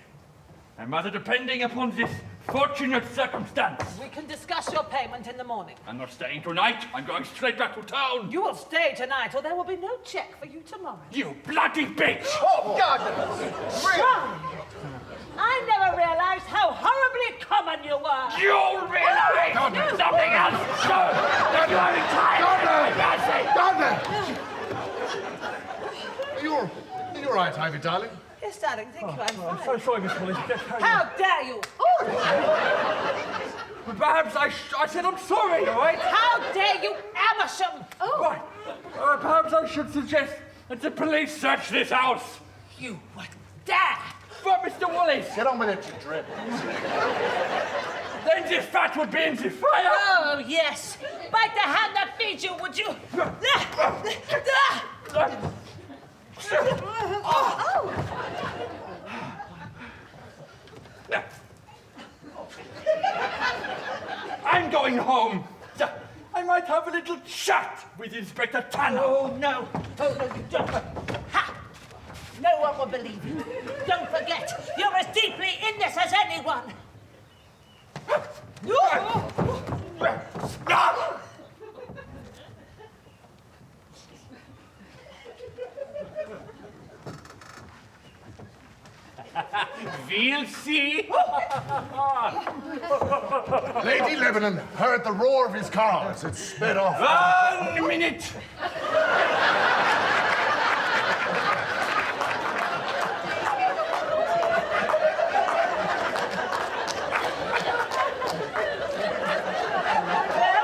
I'm rather depending upon this fortunate circumstance. We can discuss your payment in the morning. I'm not staying tonight. I'm going straight back to town. You will stay tonight, or there will be no check for you tomorrow. You bloody bitch! Oh, God! Charlie, I never realized how horribly common you were. You'll realize something else. No, that you're having time. Are you all right, Ivy, darling? Yes, darling, thank you. I'm I'm fine. so sorry, Miss Wallace. How dare you? Perhaps I said I'm sorry, all right? How dare you, Amersham? Oh, Right. Perhaps I should suggest that the police search this house. you would dare. But, Mr. Wallace, Get on with it, you drip. then this fat would be in the fire. Oh, yes. Bite the hand that feeds you, would you? I'm going home. I might have a little chat with Inspector Tanner. Oh, no. Oh, no, you don't. Ha! No one will believe you. Don't forget, you're as deeply in this as anyone. We'll see. Lady Lebanon heard the roar of his car as it sped off. 1 minute.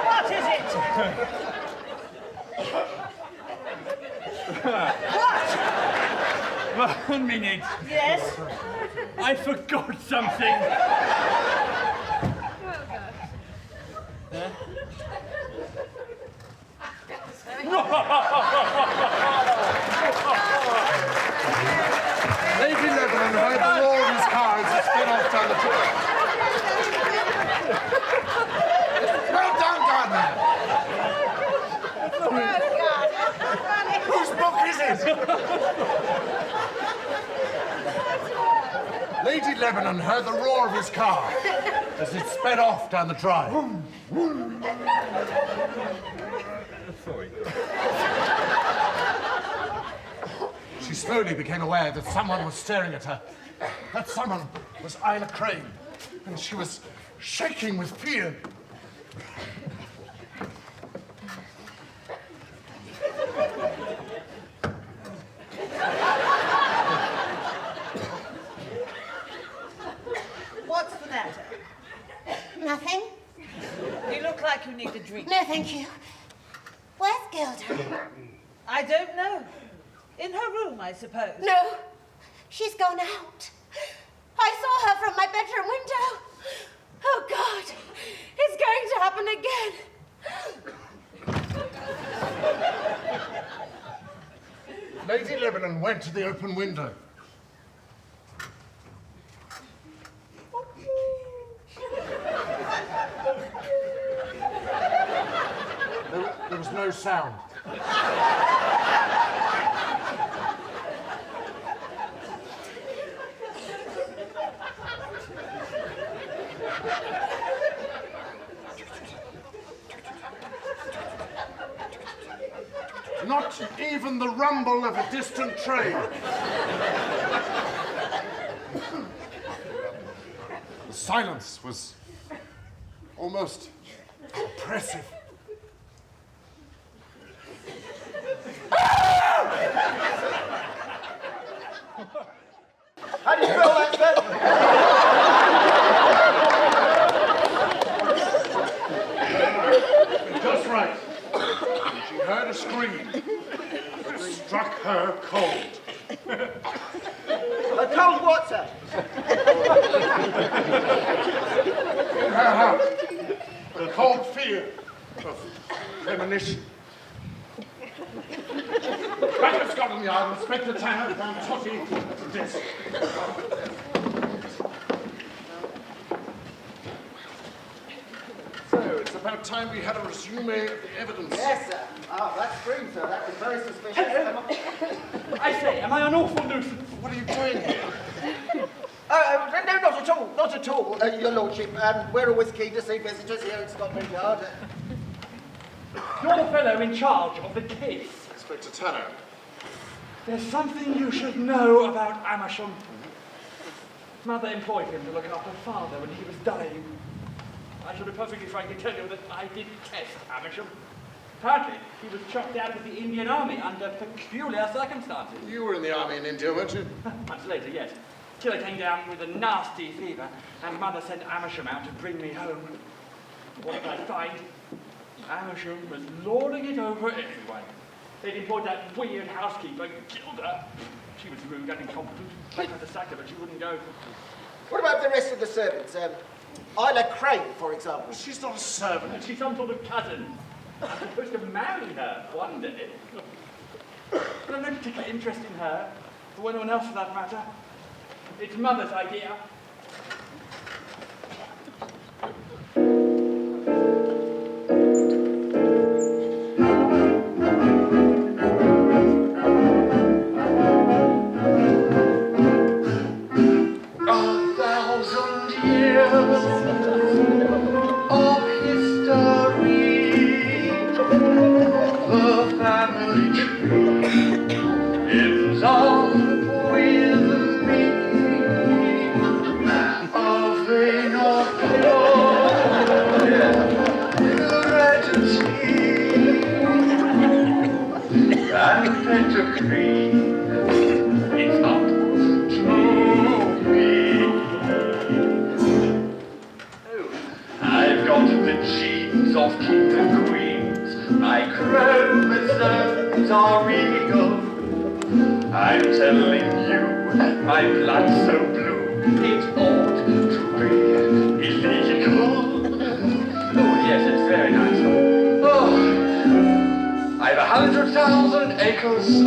What is it? What? 1 minute. Yes? I forgot something. Lady Lebanon heard the roar of his car as it sped off down the track. Well done, Gardner. Whose book is it? Lady Lebanon heard the roar of his car as it sped off down the drive. Sorry. She slowly became aware that someone was staring at her. That someone was Isla Crane, and she was shaking with fear. What's the matter? Nothing. You look like you need a drink. No, thank you. Where's Gilda? I don't know. In her room, I suppose. No, she's gone out. I saw her from my bedroom window. Oh, God, it's going to happen again. Lady Lebanon went to the open window. There was no sound. Not even the rumble of a distant train. The silence was almost oppressive. How do you feel that, sir? Just right. She heard a scream. It struck her cold. A cold what, sir? In her heart, a cold fear of premonition. Back at Scotland Yard, Inspector Tanner found Totty at the desk. So, it's about time we had a resume of the evidence. Yes, sir. Ah, that scream, sir. That was very suspicious. I say, am I an awful nuisance? What are you doing here? No, not at all. Not at all, your lordship. We're always keen to see visitors here at Scotland Yard. You're the fellow in charge of the case. Inspector Tanner. There's something you should know about Amersham. Mother employed him to look after father when he was dying. I shall be perfectly frank to tell you that I detest Amersham. Apparently, he was chucked out of the Indian Army under peculiar circumstances. You were in the army in India, weren't you? Much later, yes. Till I came down with a nasty fever, and Mother sent Amersham out to bring me home. What did I find? Amersham was lording it over everyone. They'd employed that weird housekeeper, Gilda. She was rude and incompetent. I tried to sack her, but she wouldn't go. What about the rest of the servants? Isla Crane, for example. She's not a servant. She's some sort of cousin. I'm supposed to marry her one day. But I've no particular interest in her, or anyone else for that matter. It's Mother's idea.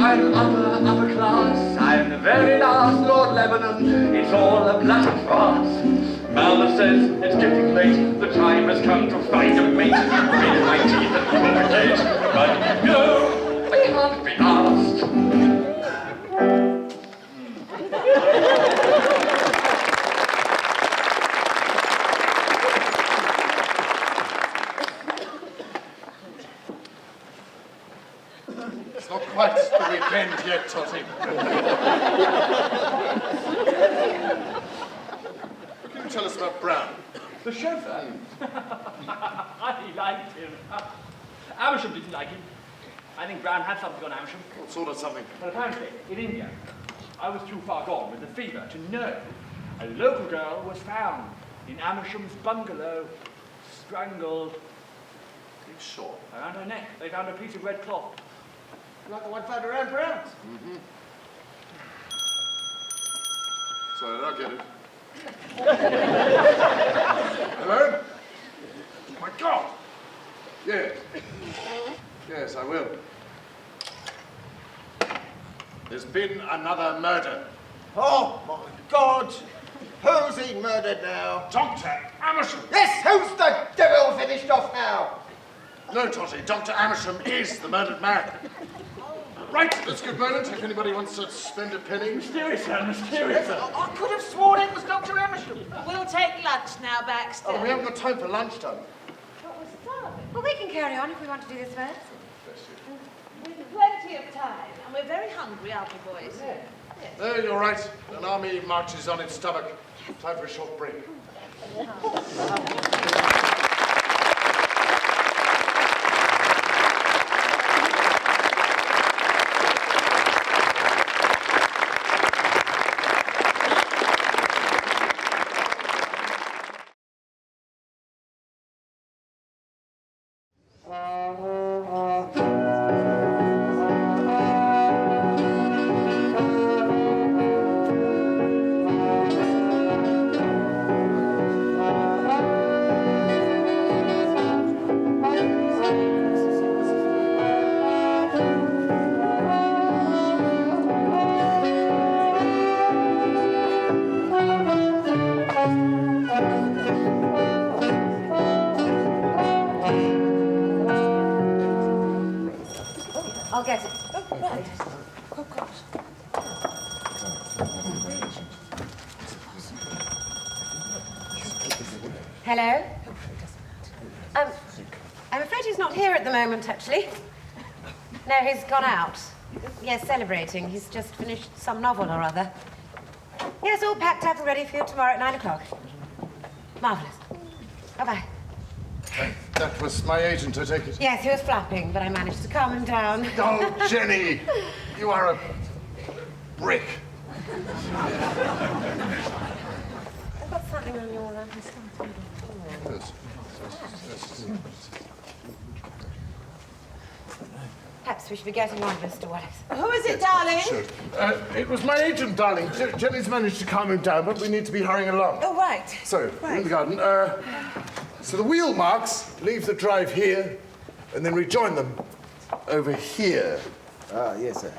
I'm upper class, I'm the very last Lord Lebanon, it's all a black farce. Mother says it's getting late, the time has come to find a mate. Grit my teeth and complicate, but no, I can't be asked. It's not quite the weekend yet, Totty. What can you tell us about Brown? The chauffeur? I liked him. Amersham didn't like him. I think Brown had something on Amersham. What sort of something? But apparently, in India, I was too far gone with the fever to know. A local girl was found in Amersham's bungalow, strangled. Are you sure? Around her neck, they found a piece of red cloth. Like the one found around Brown's. Sorry, I'll get it. Hello? My God! Yes. Yes, I will. There's been another murder. Oh, my God! Who's he murdered now? Dr. Amersham! Yes, who's the devil finished off now? No, Totty, Dr. Amersham is the murdered man. Right, let's get moment if anybody wants to spend a penny. Mysterious, sir, mysterious. I could have sworn it was Dr. Amersham. We'll take lunch now, Baxter. Oh, we haven't got time for lunchtime. Well, we can carry on if we want to do this first. We've plenty of time, and we're very hungry, aren't we, boys? No, you're right. An army marches on its stomach. Time for a short break. I'll get it. Oh, right. Oh, gosh. Hello? I'm afraid he's not here at the moment, actually. No, he's gone out. Yes, celebrating. He's just finished some novel or other. Yes, all packed up and ready for you tomorrow at 9 o'clock. Marvellous. Bye-bye. That was my agent, I take it. Yes, he was flapping, but I managed to calm him down. Oh, Jenny! You are a brick. I've got something on your Yes. Perhaps we should be getting on, Mr. Wallace. Who is it, darling? Sure. It was my agent, darling. Jenny's managed to calm him down, but we need to be hurrying along. Oh, right. So, in the garden. So the wheel marks leave the drive here and then rejoin them over here. Ah, yes, sir.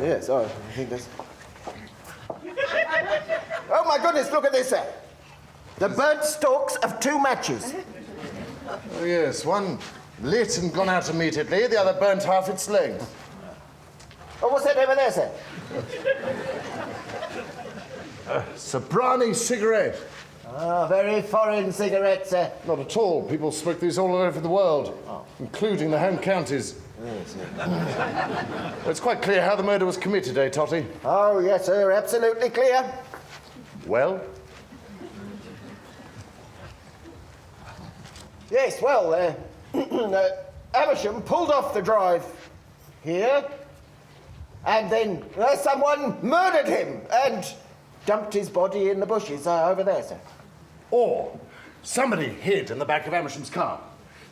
Yes, oh, I think that's... Oh, my goodness, look at this, sir. The burnt stalks of 2 matches. Oh, yes, one lit and gone out immediately, the other burnt half its length. Oh, what's that over there, sir? Sobrani cigarette. Ah, very foreign cigarette, sir. Not at all. People smoke these all over the world, including the home counties. Yes, sir. It's quite clear how the murder was committed, eh, Totty? Oh, yes, sir, absolutely clear. Well? Yes, well, Amersham pulled off the drive here, and then someone murdered him and dumped his body in the bushes over there, sir. Or somebody hid in the back of Amersham's car.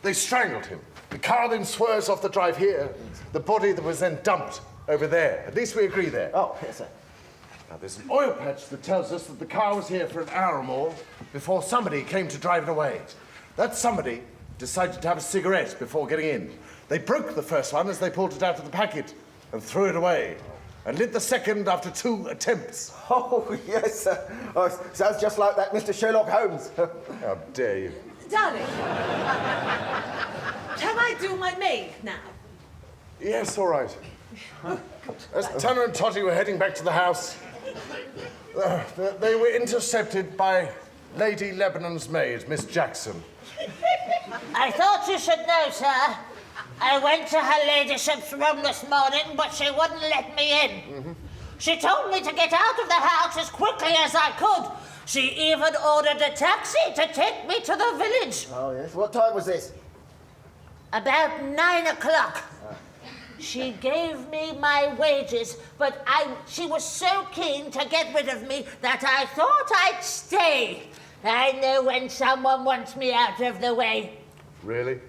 They strangled him. The car then swerves off the drive here. The body that was then dumped over there. At least we agree there. Oh, yes, sir. Now, there's an oil patch that tells us that the car was here for an hour or more before somebody came to drive it away. That somebody decided to have a cigarette before getting in. They broke the first one as they pulled it out of the packet and threw it away, and lit the second after 2 attempts. Oh, yes, sir. Oh, sounds just like that Mr. Sherlock Holmes. How dare you? Darling, can I do my maid now? Yes, all right. As Tanner and Totty were heading back to the house, they were intercepted by Lady Lebanon's maid, Miss Jackson. I thought you should know, sir. I went to her ladyship's room this morning, but she wouldn't let me in. Mm-hmm. She told me to get out of the house as quickly as I could. She even ordered a taxi to take me to the village. Oh, yes. What time was this? About 9 o'clock. She gave me my wages, but she was so keen to get rid of me that I thought I'd stay. I know when someone wants me out of the way. Really?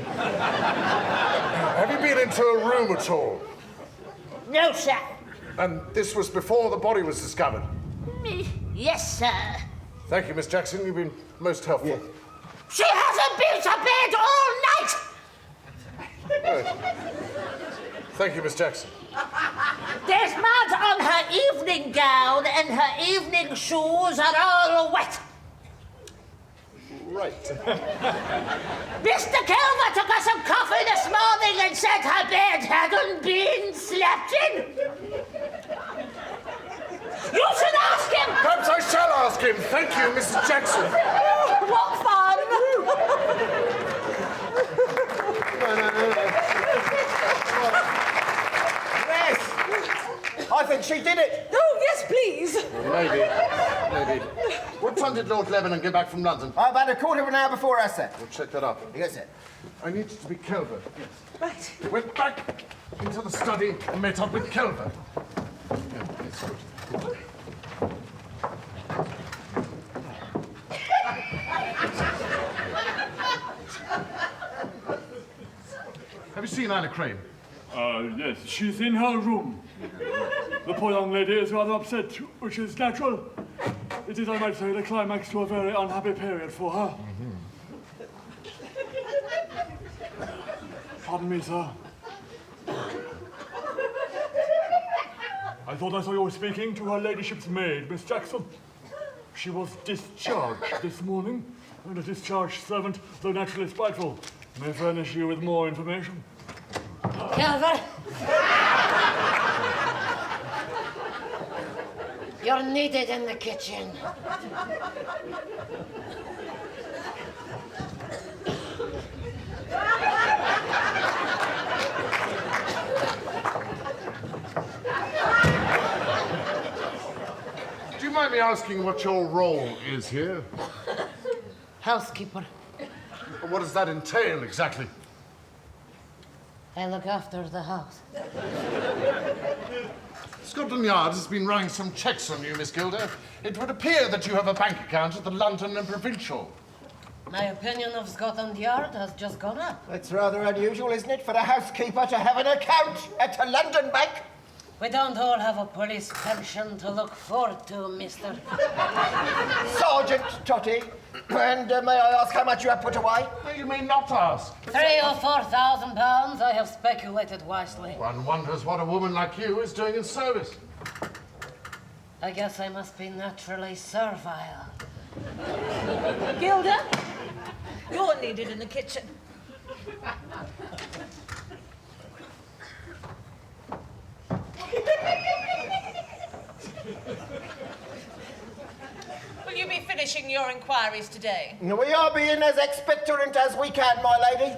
Have you been into a room at all? No, sir. And this was before the body was discovered? Yes, sir. Thank you, Miss Jackson. You've been most helpful. Yeah. She hasn't been to bed all night! Thank you, Miss Jackson. There's mud on her evening gown and her evening shoes are all wet. Right. Mr. Kelver took her some coffee this morning and said her bed hadn't been slept in. You should ask him! Perhaps I shall ask him. Thank you, Mrs. Jackson. What fun! Yes! I think she did it. Oh, yes, please. Maybe. What time did Lord Lebanon get back from London? About a quarter of an hour before us, sir. We'll check that up. Yes, sir. I need you to be Kelver. Yes. Right. Went back into the study and met up with Kelver. Yeah, yes, good. Have you seen Anna Crane? Yes, she's in her room. The poor young lady is rather upset, which is natural. It is, I might say, the climax to a very unhappy period for her. Pardon me, sir. I thought I saw you were speaking to her ladyship's maid, Miss Jackson. She was discharged this morning, and a discharged servant, though naturally spiteful, may furnish you with more information. Kelver. You're needed in the kitchen. Do you mind me asking what your role is here? Housekeeper. What does that entail exactly? I look after the house. Scotland Yard has been running some checks on you, Miss Gilder. It would appear that you have a bank account at the London and Provincial. My opinion of Scotland Yard has just gone up. It's rather unusual, isn't it, for a housekeeper to have an account at a London bank? We don't all have a police pension to look forward to, mister. Sergeant Totty, and may I ask how much you have put away? No, you may not ask. £3,000 or £4,000. I have speculated wisely. One wonders what a woman like you is doing in service. I guess I must be naturally servile. Gilda, you're needed in the kitchen. Will you be finishing your inquiries today? We are being as expectorant as we can, my lady.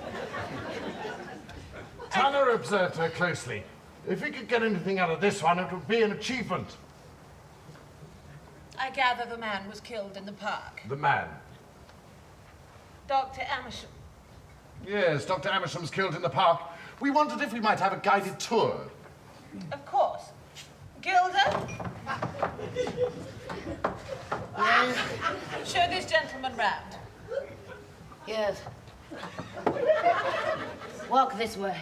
Tanner observed her closely. If we could get anything out of this one, it would be an achievement. I gather the man was killed in the park. The man. Dr. Amersham. Yes, Dr. Amersham's killed in the park. We wondered if we might have a guided tour. Of course. Gilda? Show this gentleman round. Yes. Walk this way.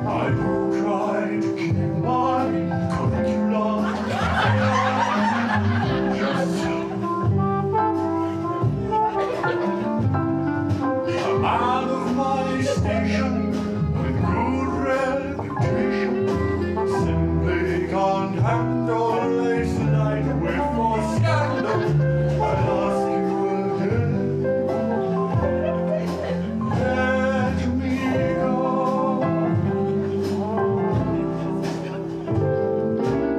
I will try to keep my my station with rude reputation. Simply can't handle a slight whiff for scandal. I'll ask you again. Let me go.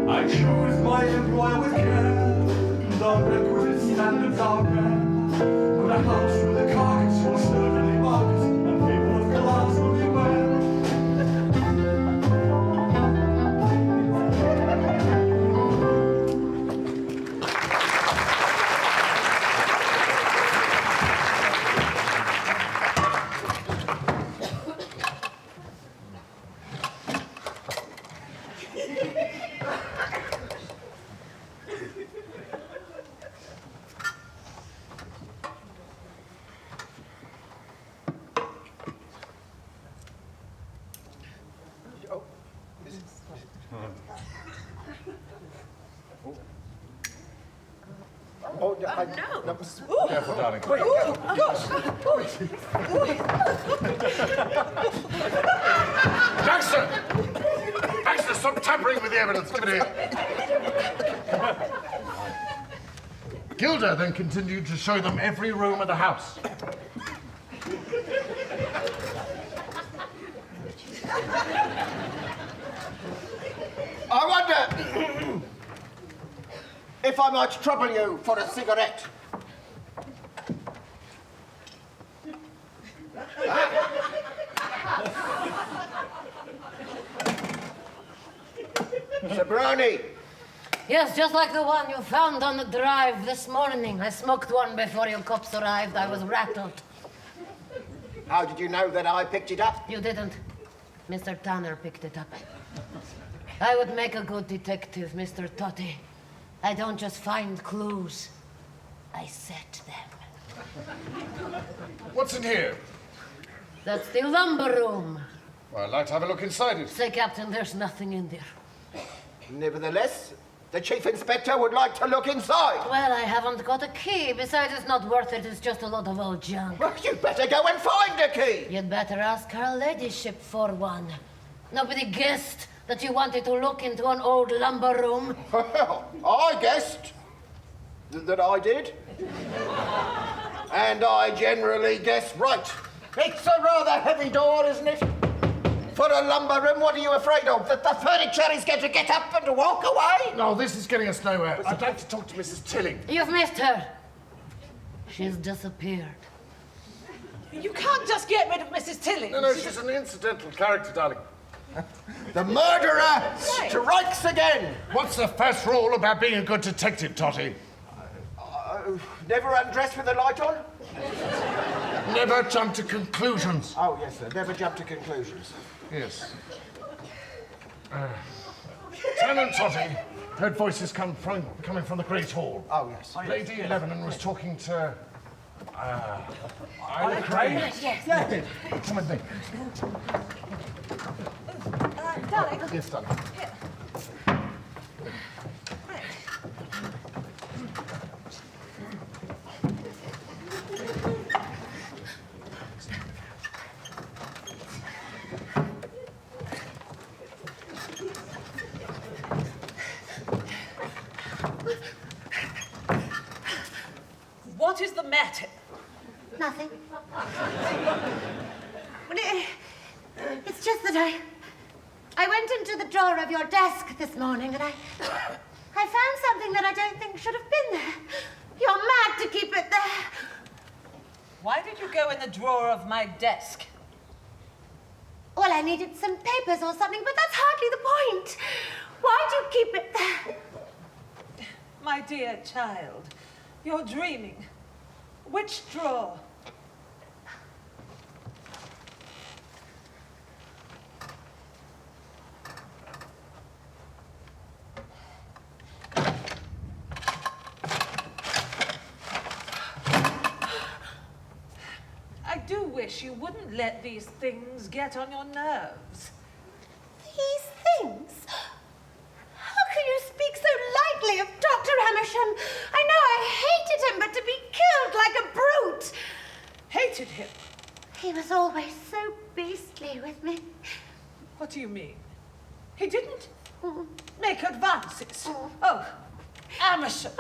I choose my employer with care. The requisite standards are rare. But a house with a carcass will certainly mark us, and people of class will beware. No. Careful, darling. Baxter! Baxter, stop tampering with the evidence. Give it here. Gilda then continued to show them every room of the house. I wonder if I might trouble you for a cigarette. Brownie. Yes, just like the one you found on the drive this morning. I smoked one before your cops arrived. I was rattled. How did you know that I picked it up? You didn't. Mr. Tanner picked it up. I would make a good detective, Mr. Totty. I don't just find clues. I set them. What's in here? That's the lumber room. Well, I'd like to have a look inside it. Say, Captain, there's nothing in there. Nevertheless, the Chief Inspector would like to look inside. Well, I haven't got a key. Besides, it's not worth it. It's just a lot of old junk. Well, you'd better go and find a key. You'd better ask her ladyship for one. Nobody guessed that you wanted to look into an old lumber room. Well, I guessed that I did. And I generally guess right. It's a rather heavy door, isn't it? For a lumber room, what are you afraid of? That the furniture is going to get up and walk away? No, this is getting us nowhere. I'd like to talk to Mrs. Tilling. You've missed her. She's disappeared. You can't just get rid of Mrs. Tilling. No, she's an incidental character, darling. The murderer strikes again. What's the first rule about being a good detective, Totty? Never undress with the light on? Never jump to conclusions. Oh, yes, sir. Never jump to conclusions. Yes. Tenant Totty heard voices coming from the Great Hall. Oh, yes. Lady Lebanon was talking to... Ida Crane. Yes. Come with me. Darling. Yes, darling. What is the matter? Nothing. It's just that I went into the drawer of your desk this morning and I found something that I don't think should have been there. You're mad to keep it there. Why did you go in the drawer of my desk? Well, I needed some papers or something, but that's hardly the point. Why'd you keep it there? My dear child, you're dreaming. Which drawer? I do wish you wouldn't let these things get on your nerves. These things? How can you speak so lightly of Dr. Amersham? I know I hated him, but to be killed like a brute. Hated him? He was always so beastly with me. What do you mean? He didn't make advances. Oh, Amersham.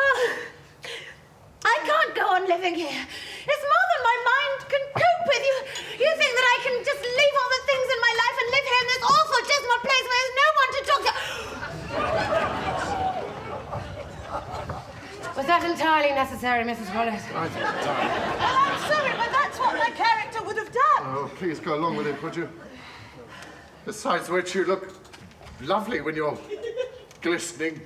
I can't go on living here. It's more than my mind can cope with. You think that I can just leave all the things in my life and live here in this awful, dismal place where there's no one to talk to? Was that entirely necessary, Mrs. Wallace? I think it's time. Oh, I'm sorry, but that's what my character would have done. Oh, please go along with it, would you? Besides which, you look lovely when you're glistening.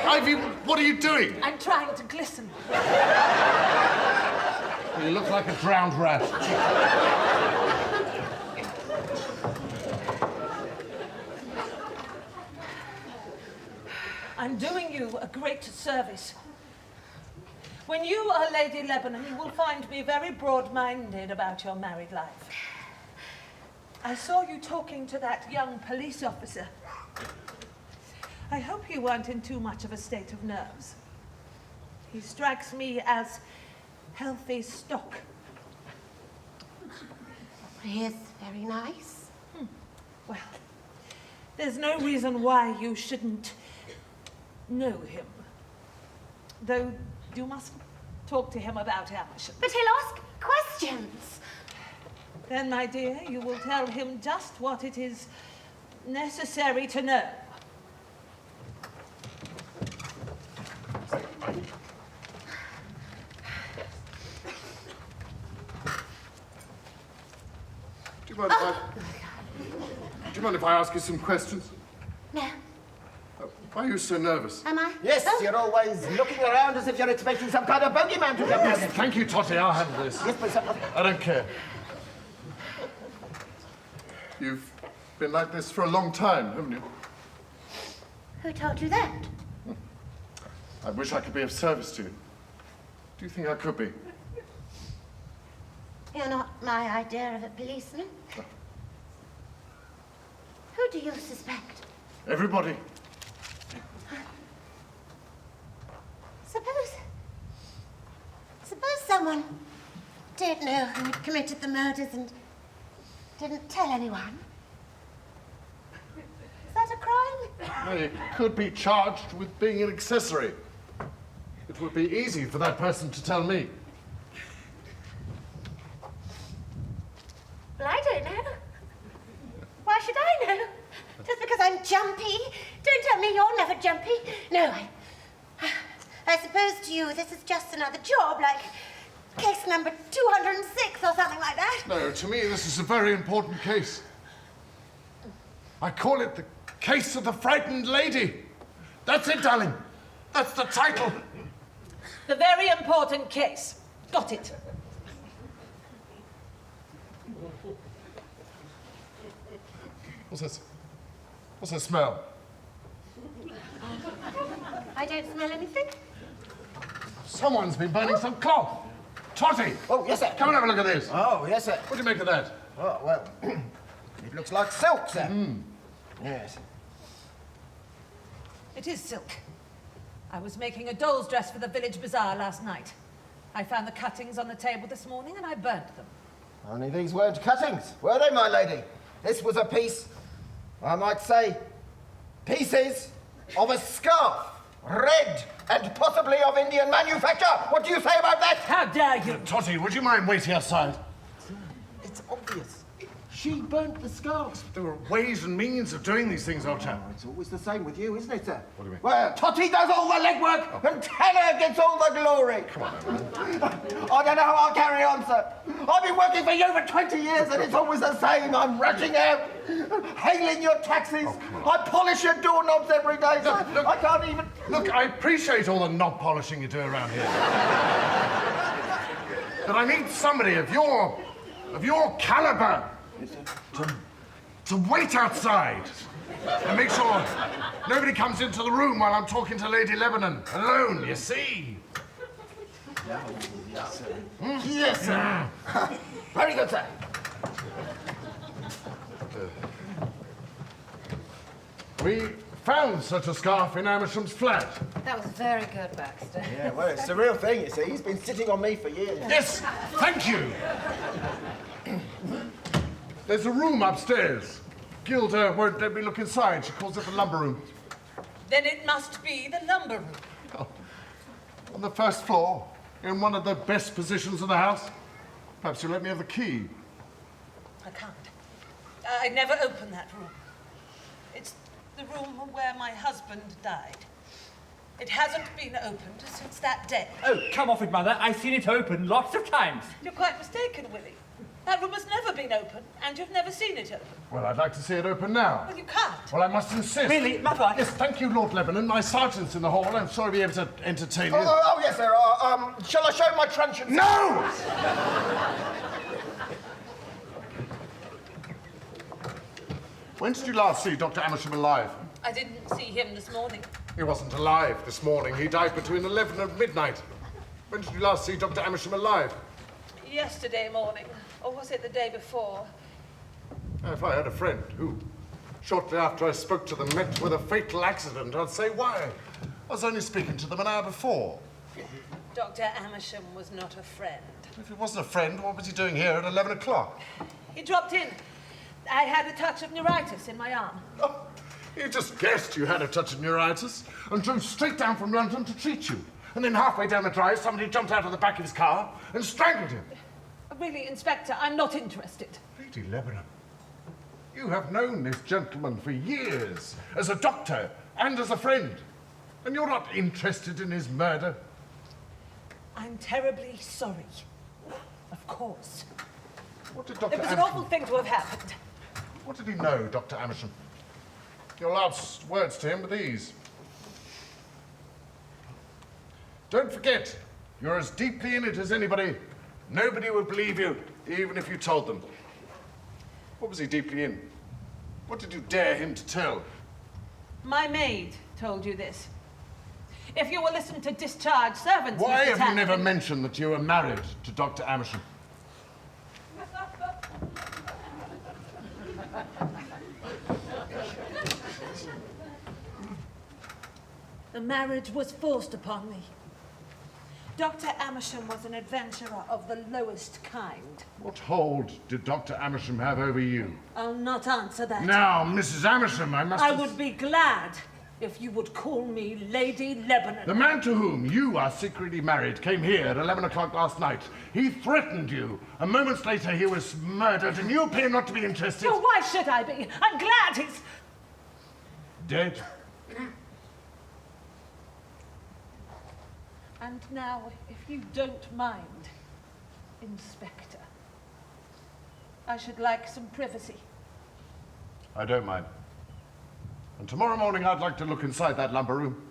Ivy, what are you doing? I'm trying to glisten. You look like a drowned rat. I'm doing you a great service. When you are Lady Lebanon, you will find me very broad-minded about your married life. I saw you talking to that young police officer. I hope you weren't in too much of a state of nerves. He strikes me as healthy stock. He is very nice. Well, there's no reason why you shouldn't know him. Though you must talk to him about Amersham. But he'll ask questions. Then, my dear, you will tell him just what it is necessary to know. Do you mind if I ask you some questions? No. Why are you so nervous? Am I? Yes, you're always looking around as if you're expecting some kind of bogeyman to come down. Thank you, Totty. I'll handle this. Yes, but I don't care. You've been like this for a long time, haven't you? Who told you that? I wish I could be of service to you. Do you think I could be? You're not my idea of a policeman. Who do you suspect? Everybody. Suppose someone did know who had committed the murders and didn't tell anyone. Is that a crime? No, you could be charged with being an accessory. It would be easy for that person to tell me. Well, I don't know. Why should I know? Just because I'm jumpy? Don't tell me you're never jumpy. No, I suppose to you this is just another job, like case number 206 or something like that. No, to me this is a very important case. I call it the case of the frightened lady. That's it, darling. That's the title. The very important case. Got it. What's this? What's that smell? I don't smell anything. Someone's been burning some cloth. Totty! Oh, yes, sir. Come and have a look at this. Oh, yes, sir. What do you make of that? Oh, well, it looks like silk, sir. Yes. It is silk. I was making a doll's dress for the village bazaar last night. I found the cuttings on the table this morning and I burnt them. Only these weren't cuttings, were they, my lady? This was a piece, I might say, pieces of a scarf, red and possibly of Indian manufacture. What do you say about that? How dare you? Totty, would you mind waiting outside? It's obvious. She burnt the scarves. There are ways and means of doing these things, old chap. Oh, it's always the same with you, isn't it, sir? What do you mean? Well, Totty does all the legwork and Tanner gets all the glory. Come on, man. I don't know how I'll carry on, sir. I've been working for you for 20 years and it's always the same. I'm rushing out, hailing your taxis. I polish your doorknobs every day, sir. Look. I can't even... Look, I appreciate all the knob polishing you do around here. But I need somebody of your caliber to wait outside and make sure nobody comes into the room while I'm talking to Lady Lebanon. Alone, you see. Yes, sir. Very good, sir. We found such a scarf in Amersham's flat. That was very good, Baxter. Yeah, well, it's the real thing, you see. He's been sitting on me for years. Yes, thank you. There's a room upstairs. Gilda won't let me look inside. She calls it the lumber room. Then it must be the lumber room. On the first floor, in one of the best positions in the house. Perhaps you'll let me have the key. I can't. I never opened that room. It's the room where my husband died. It hasn't been opened since that day. Oh, come off it, Mother. I've seen it open lots of times. You're quite mistaken, Willie. That room has never been open, and you've never seen it open. Well, I'd like to see it open now. Well, you can't. Well, I must insist. Really, Mother? Yes, thank you, Lord Lebanon. My sergeant's in the hall. I'm sure he'll be able to entertain you. Oh, yes, there are. Shall I show my truncheon? No! When did you last see Dr. Amersham alive? I didn't see him this morning. He wasn't alive this morning. He died between 11 and midnight. When did you last see Dr. Amersham alive? Yesterday morning. Or was it the day before? If I had a friend who, shortly after I spoke to them, met with a fatal accident, I'd say, why? I was only speaking to them an hour before. Dr. Amersham was not a friend. If he wasn't a friend, what was he doing here at 11 o'clock? He dropped in. I had a touch of neuritis in my arm. Oh, he just guessed you had a touch of neuritis and drove straight down from London to treat you. And then halfway down the drive, somebody jumped out of the back of his car and strangled him. Really, Inspector, I'm not interested. Lady Lebanon, you have known this gentleman for years, as a doctor and as a friend. And you're not interested in his murder? I'm terribly sorry. Of course. What did Dr. It was an Amersham... awful thing to have happened. What did he know, Dr. Amersham? Your last words to him were these. Don't forget, you're as deeply in it as anybody. Nobody would believe you, even if you told them. What was he deeply in? What did you dare him to tell? My maid told you this. If you will listen to discharged servants, Why Mr. have you never Tanner- mentioned that you were married to Dr. Amersham? The marriage was forced upon me. Dr. Amersham was an adventurer of the lowest kind. What hold did Dr. Amersham have over you? I'll not answer that. Now, Mrs. Amersham, I must... I would be glad if you would call me Lady Lebanon. The man to whom you are secretly married came here at 11 o'clock last night. He threatened you. A moment later, he was murdered, and you appear not to be interested. Oh, why should I be? I'm glad he's... Dead? And now, if you don't mind, Inspector, I should like some privacy. I don't mind. And tomorrow morning, I'd like to look inside that lumber room.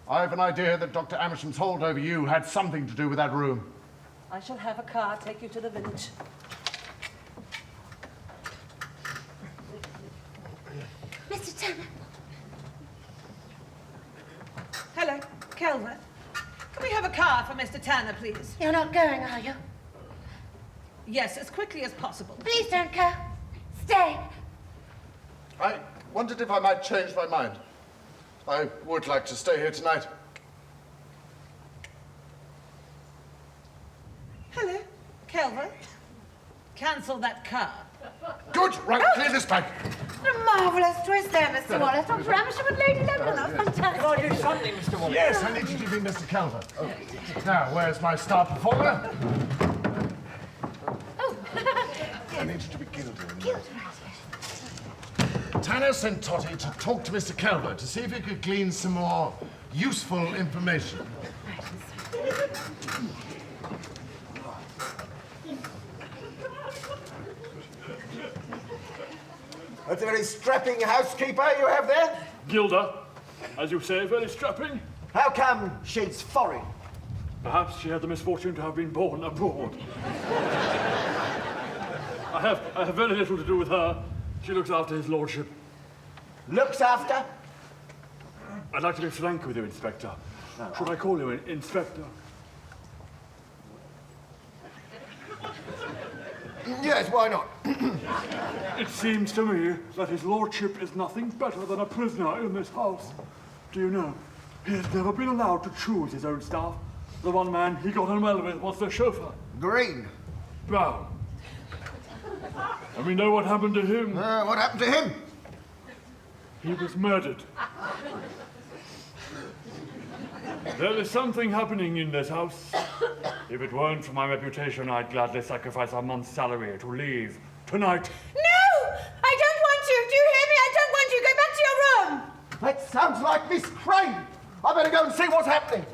I have an idea that Dr. Amersham's hold over you had something to do with that room. I shall have a car take you to the village. Mr. Tanner. Hello, Kelvin. Can we have a car for Mr. Tanner, please? You're not going, are you? Yes, as quickly as possible. Please don't go. Stay. I wondered if I might change my mind. I would like to stay here tonight. Hello, Kelvin. Cancel that car. Good! Right, clear this bank. What a marvellous twist there, Mr. Wallace. Dr. Amersham and Lady Lebanon. That was fantastic. Can I do something, Mr. Wallace? Yes, I need you to be Mr. Calvert. Oh. Now, where's my star performer? Oh. I need you to be Gilda. Tanner sent Totty to talk to Mr. Calvert to see if he could glean some more useful information. That's a very strapping housekeeper you have there. Gilda, as you say, very strapping. How come she's foreign? Perhaps she had the misfortune to have been born abroad. I have very little to do with her. She looks after his lordship. Looks after? I'd like to be frank with you, Inspector. Should I call you Inspector? Yes, why not? It seems to me that his lordship is nothing better than a prisoner in this house. Do you know, he has never been allowed to choose his own staff. The one man he got on well with was the chauffeur. Green. Brown. And we know what happened to him. What happened to him? He was murdered. There is something happening in this house. If it weren't for my reputation, I'd gladly sacrifice a month's salary to leave tonight. No! I don't want you! Do you hear me? I don't want you! Go back to your room! That sounds like Miss Crane. I better go and see what's happening.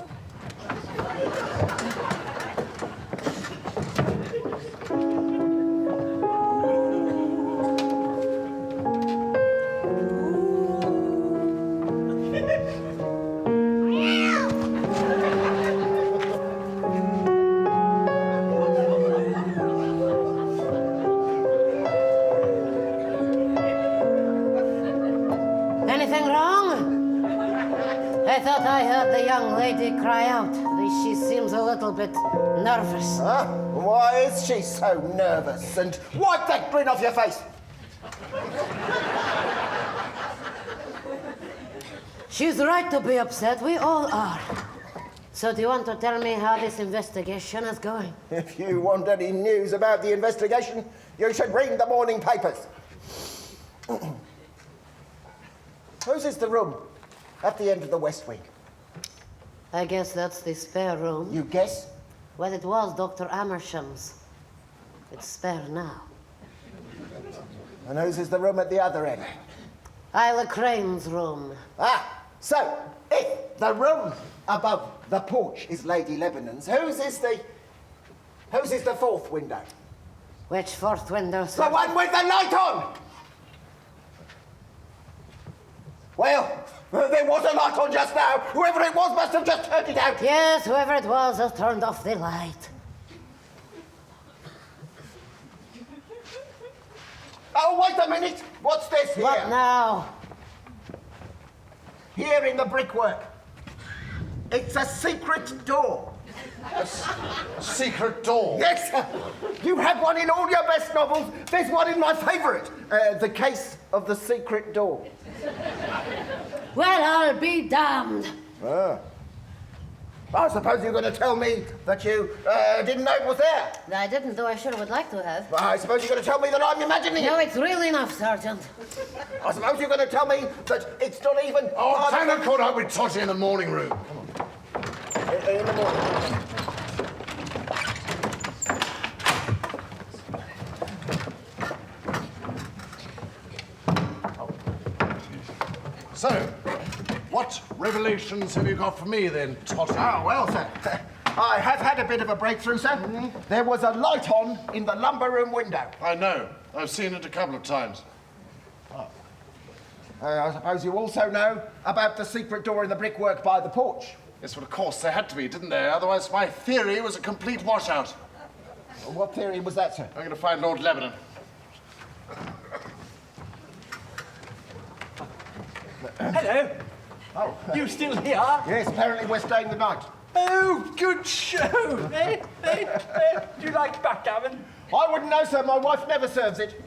Anything wrong? I thought I heard the young lady cry out. She seems a little bit nervous. Huh? Why is she so nervous? And wipe that grin off your face. She's right to be upset. We all are. So do you want to tell me how this investigation is going? If you want any news about the investigation, you should read the morning papers. Whose is the room at the end of the west wing? I guess that's the spare room. You guess? Well, it was Dr. Amersham's. It's spare now. And whose is the room at the other end? Isla Crane's room. Ah, so if the room above the porch is Lady Lebanon's, whose is the fourth window? Which fourth window, sir? The one with the light on! Well, there was a light on just now. Whoever it was must have just turned it out. Yes, whoever it was has turned off the light. Oh, wait a minute. What's this here? What now? Here in the brickwork. It's a secret door. A secret door? Yes, you had one in all your best novels. There's one in my favourite. The Case of the Secret Door. Well, I'll be damned. Ah. I suppose you're going to tell me that you didn't know it was there. I didn't, though I sure would like to have. I suppose you're going to tell me that I'm imagining No, it. it's real enough, Sergeant. I suppose you're going to tell me that it's not even... Oh, Tanner caught up with Totty in the morning room. In the morning. So, what revelations have you got for me then, Totty? Oh, well, sir, I have had a bit of a breakthrough, sir. There was a light on in the lumber room window. I know. I've seen it a couple of times. I suppose you also know about the secret door in the brickwork by the porch. Yes, but of course there had to be, didn't there? Otherwise my theory was a complete washout. What theory was that, sir? I'm going to find Lord Lebanon. Hello. Oh, You still here? yes, apparently we're staying the night. Oh, good show. Do you like backgammon? I wouldn't know, sir. My wife never serves it.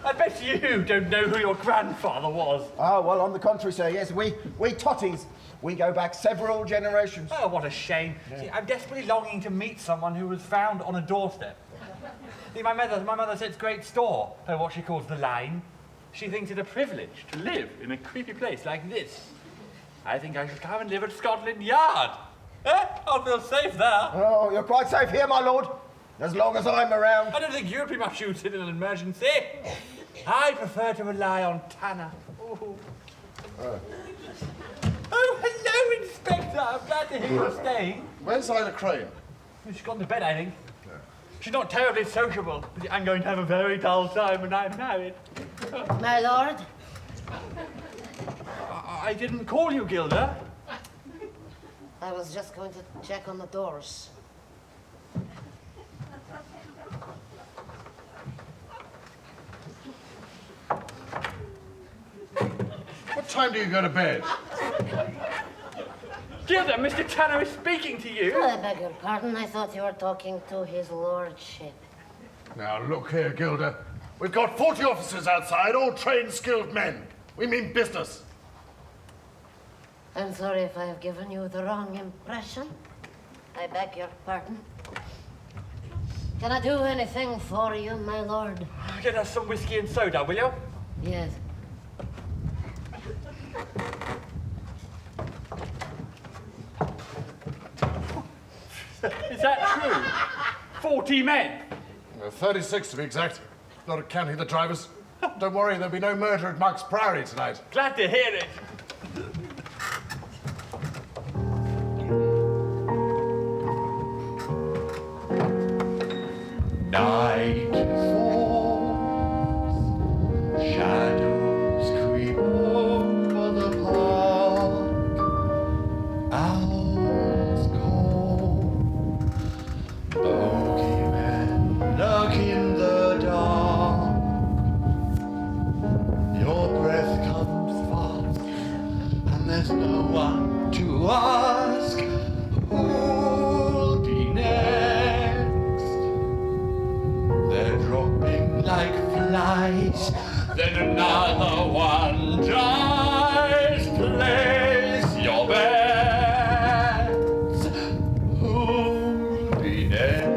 I bet you don't know who your grandfather was. Oh, well, on the contrary, sir, yes, we Totties, we go back several generations. Oh, what a shame. See, I'm desperately longing to meet someone who was found on a doorstep. See, my mother sets great store on what she calls the line. She thinks it a privilege to live in a creepy place like this. I think I should come and live at Scotland Yard. I'll feel safe there. Oh, you're quite safe here, my lord, as long as I'm around. I don't think you'd be much use in an emergency. I prefer to rely on Tanner. Oh, hello, Inspector. I'm glad to hear you're staying. Where's Ida Crane? She's gone to bed, I think. She's not terribly sociable. I'm going to have a very dull time when I'm married. My lord? I didn't call you, Gilda. I was just going to check on the doors. What time do you go to bed? Gilda, Mr. Tanner is speaking to you. I beg your pardon. I thought you were talking to his lordship. Now, look here, Gilda. We've got 40 officers outside, all trained, skilled men. We mean business. I'm sorry if I have given you the wrong impression. I beg your pardon. Can I do anything for you, my lord? Get us some whiskey and soda, will you? Yes. Is that true? 40 men? 36 to be exact. Not counting the drivers. Don't worry, there'll be no murder at Mark's Priory tonight. Glad to hear it. Night falls, shadows creep over the park, owls call, bogeymen lurk in the dark. Your breath comes fast, and there's no one to ask who'll be next. They're dropping like flies, then another one dies. Place your bets, who'll be next?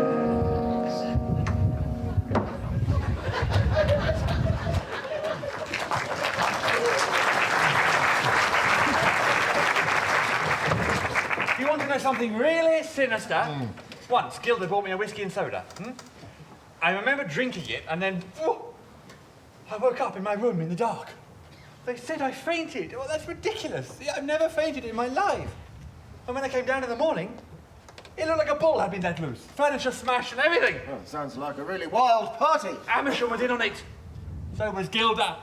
You want to know something really sinister? Once, Gilda bought me a whiskey and soda. I remember drinking it, and then I woke up in my room in the dark. They said I fainted. Well, that's ridiculous. I've never fainted in my life. And when I came down in the morning, it looked like a ball had been let loose. Furniture smashed and everything. Well, sounds like a really wild party. Amersham was in on it. So was Gilda.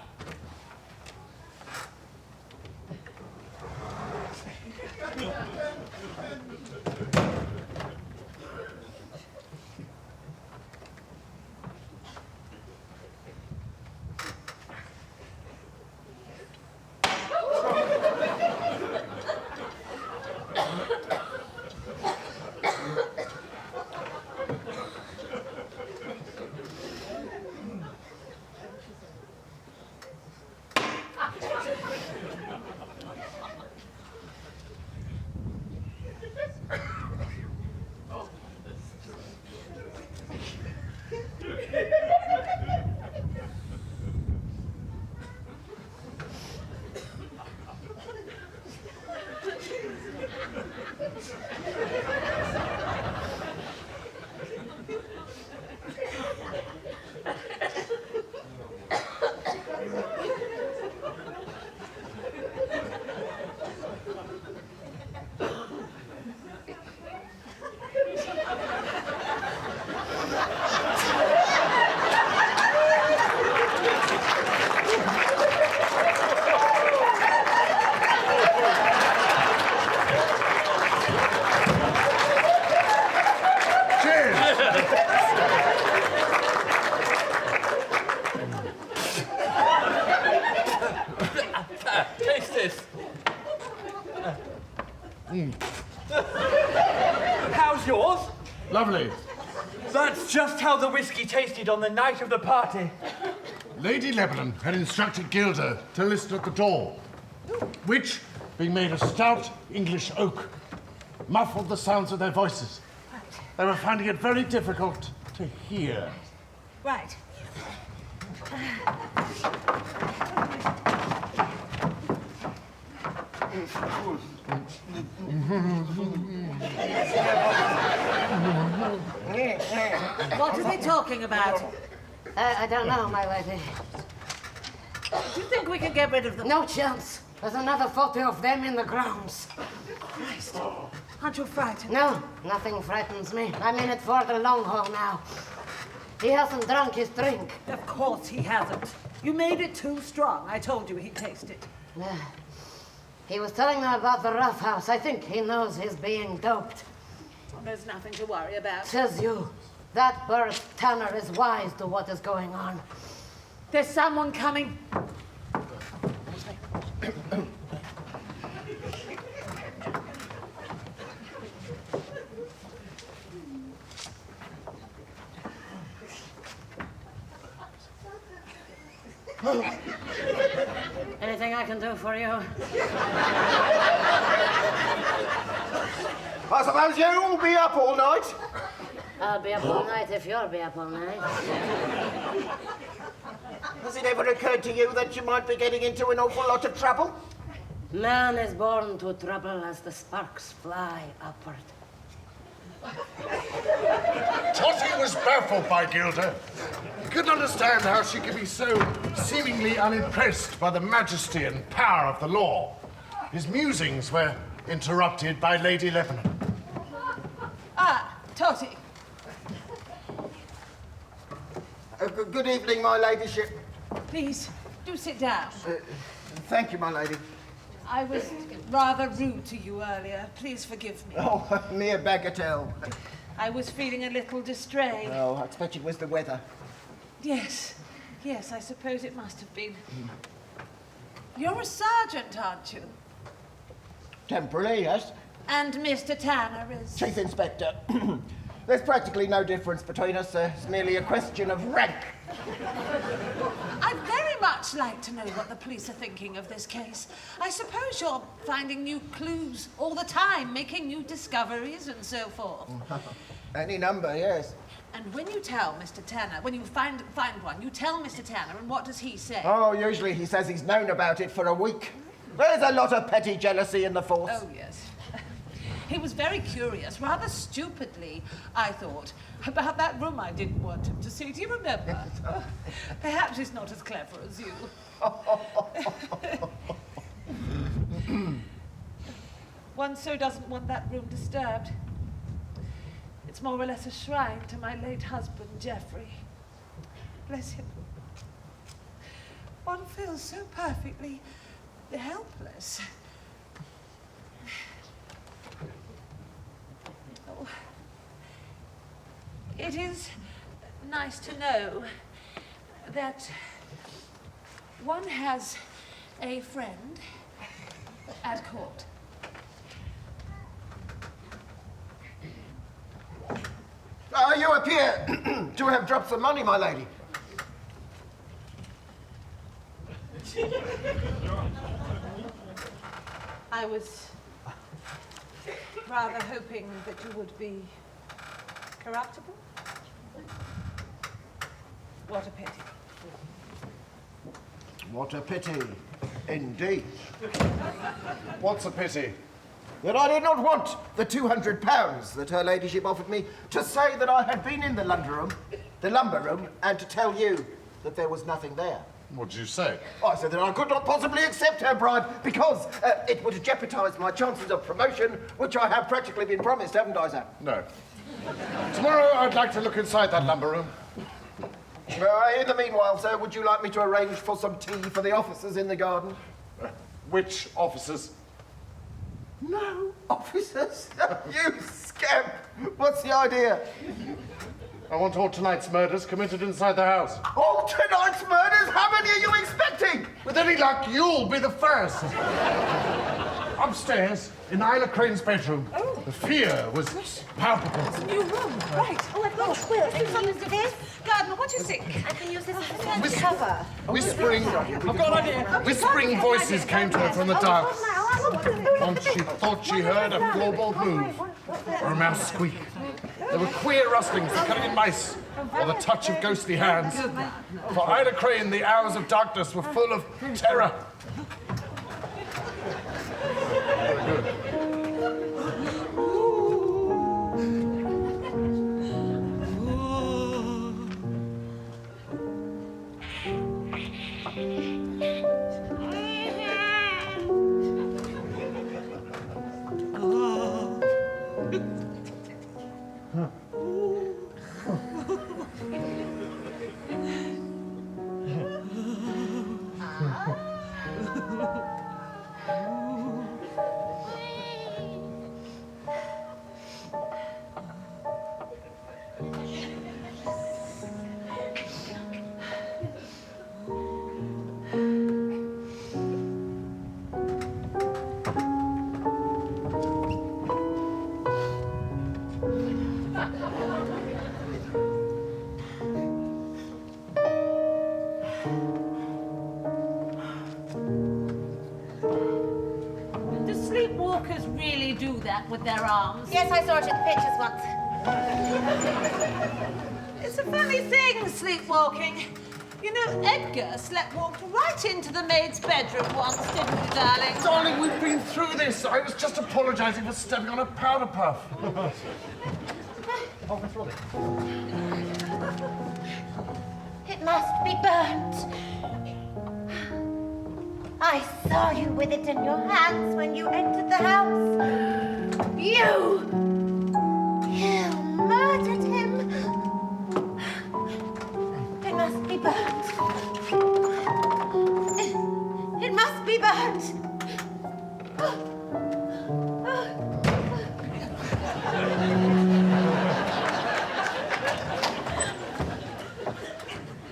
Taste this. How's yours? Lovely. That's just how the whiskey tasted on the night of the party. Lady Lebanon had instructed Gilda to listen at the door, which, being made of stout English oak, muffled the sounds of their voices. They were finding it very difficult to hear. Right. What are they talking about? I don't know, my lady. Do you think we can get rid of them? No chance. There's another 40 of them in the grounds. Christ. Aren't you frightened? No, nothing frightens me. I'm in it for the long haul now. He hasn't drunk his drink. Of course he hasn't. You made it too strong. I told you he'd taste it. He was telling me about the rough house. I think he knows he's being doped. Well, there's nothing to worry about. Says you. That bird Tanner is wise to what is going on. There's someone coming. Anything I can do for you? I suppose you'll be up all night? I'll be up all night if you'll be up all night. Has it ever occurred to you that you might be getting into an awful lot of trouble? Man is born to trouble as the sparks fly upward. Totty was baffled by Gilda. He couldn't understand how she could be so seemingly unimpressed by the majesty and power of the law. His musings were interrupted by Lady Lebanon. Ah, Totty. Good evening, my ladyship. Please, do sit down. Thank you, my lady. I was rather rude to you earlier. Please forgive me. Oh, a mere bagatelle. I was feeling a little distrayed. Oh, I expect it was the weather. Yes, I suppose it must have been. You're a sergeant, aren't you? Temporarily, yes. And Mr. Tanner is... Chief Inspector. There's practically no difference between us. It's merely a question of rank. I'd very much like to know what the police are thinking of this case. I suppose you're finding new clues all the time, making new discoveries and so forth. Any number, yes. And when you tell Mr. Tanner, when you find one, you tell Mr. Tanner, and what does he say? Oh, usually he says he's known about it for a week. There's a lot of petty jealousy in the force. Oh, yes. He was very curious, rather stupidly, I thought, about that room I didn't want him to see. Do you remember? Perhaps he's not as clever as you. One so doesn't want that room disturbed. It's more or less a shrine to my late husband, Geoffrey. Bless him. One feels so perfectly helpless. Oh. It is nice to know that one has a friend at court. You appear to have dropped some money, my lady. I was rather hoping that you would be corruptible. What a pity. What a pity, indeed. What's a pity? That I did not want the £200 that her ladyship offered me to say that I had been in the lumber room, and to tell you that there was nothing there. What did you say? I said that I could not possibly accept her bribe because it would jeopardise my chances of promotion, which I have practically been promised, haven't I, sir? No. Tomorrow I'd like to look inside that lumber room. In the meanwhile, sir, would you like me to arrange for some tea for the officers in the garden? Which officers? No officers? You scamp! What's the idea? I want all tonight's murders committed inside the house. All tonight's murders? How many are you expecting? With any luck, you'll be the first. Upstairs, in Isla Crane's bedroom, the fear was palpable. It's a new room. Right. Oh, I've got a quill. Gardener, what do you think? I can use this as a cover. Whispering voices came to her from the dark. Once she thought she heard a floorboard move or a mouse squeak. There were queer rustlings, the cutting in mice, or the touch of ghostly hands. For Ida Crane, the hours of darkness were full of terror. really do that with their arms. Yes, I saw it in the pictures once. It's a funny thing, sleepwalking. You know, Edgar walked right into the maid's bedroom once, didn't you, darling? Darling, we've been through this. I was just apologising for stepping on a powder puff. Oh, Miss Rosie. It must be burnt. I saw you with it in your hands when you entered the house. You murdered him. It must be burnt. It must be burnt.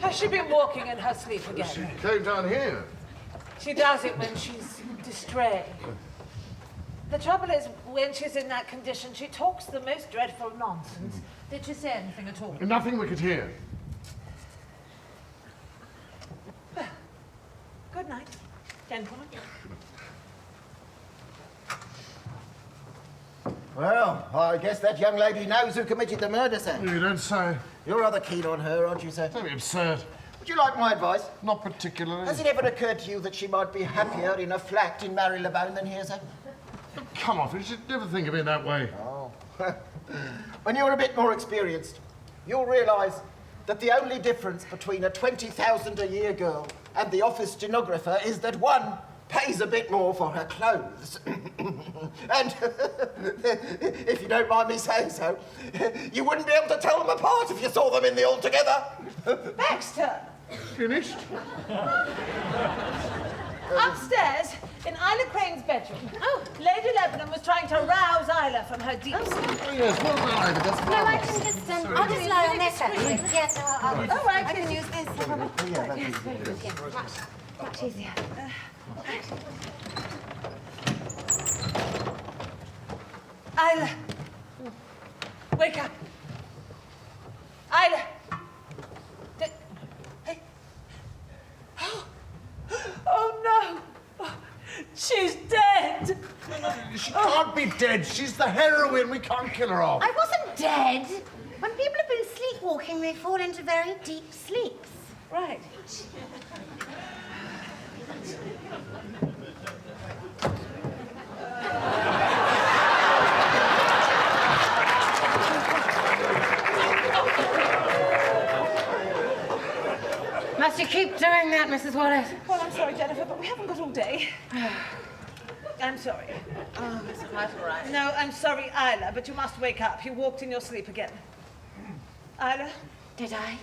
Has she been walking in her sleep again? She came down here. She does it when she's distrayed. The trouble is, when she's in that condition, she talks the most dreadful nonsense. Did she say anything at all? Nothing we could hear. Good night, gentlemen. Well, I guess that young lady knows who committed the murder, sir. You don't say. You're rather keen on her, aren't you, sir? Don't be absurd. Would you like my advice? Not particularly. Has it ever occurred to you that she might be happier in a flat in Marylebone than here, sir? Come off, you should never think of it that way. Oh. When you're a bit more experienced, you'll realise that the only difference between a 20,000-a-year girl and the office stenographer is that one pays a bit more for her clothes. And, if you don't mind me saying so, you wouldn't be able to tell them apart if you saw them in the all together. Baxter! Finished? Upstairs, in Isla Crane's bedroom, Lady Lebanon was trying to rouse Isla from her deep sleep. Oh, yes, well done, Ivy. That's No, I can just, I'll just lie on this actually. Yes, I'll All right, I can use this. Yes, very good, yeah. Much easier. Isla! Wake up! Isla! Hey. Oh no! She's dead! She can't be dead. She's the heroine. We can't kill her off. I wasn't dead. When people have been sleepwalking, they fall into very deep sleeps. Right. Must you keep doing that, Mrs. Wallace? Well, I'm sorry, Jennifer, but we haven't got all day. I'm sorry. Oh, it's quite all right. No, I'm sorry, Isla, but you must wake up. You walked in your sleep again. Isla? Did I?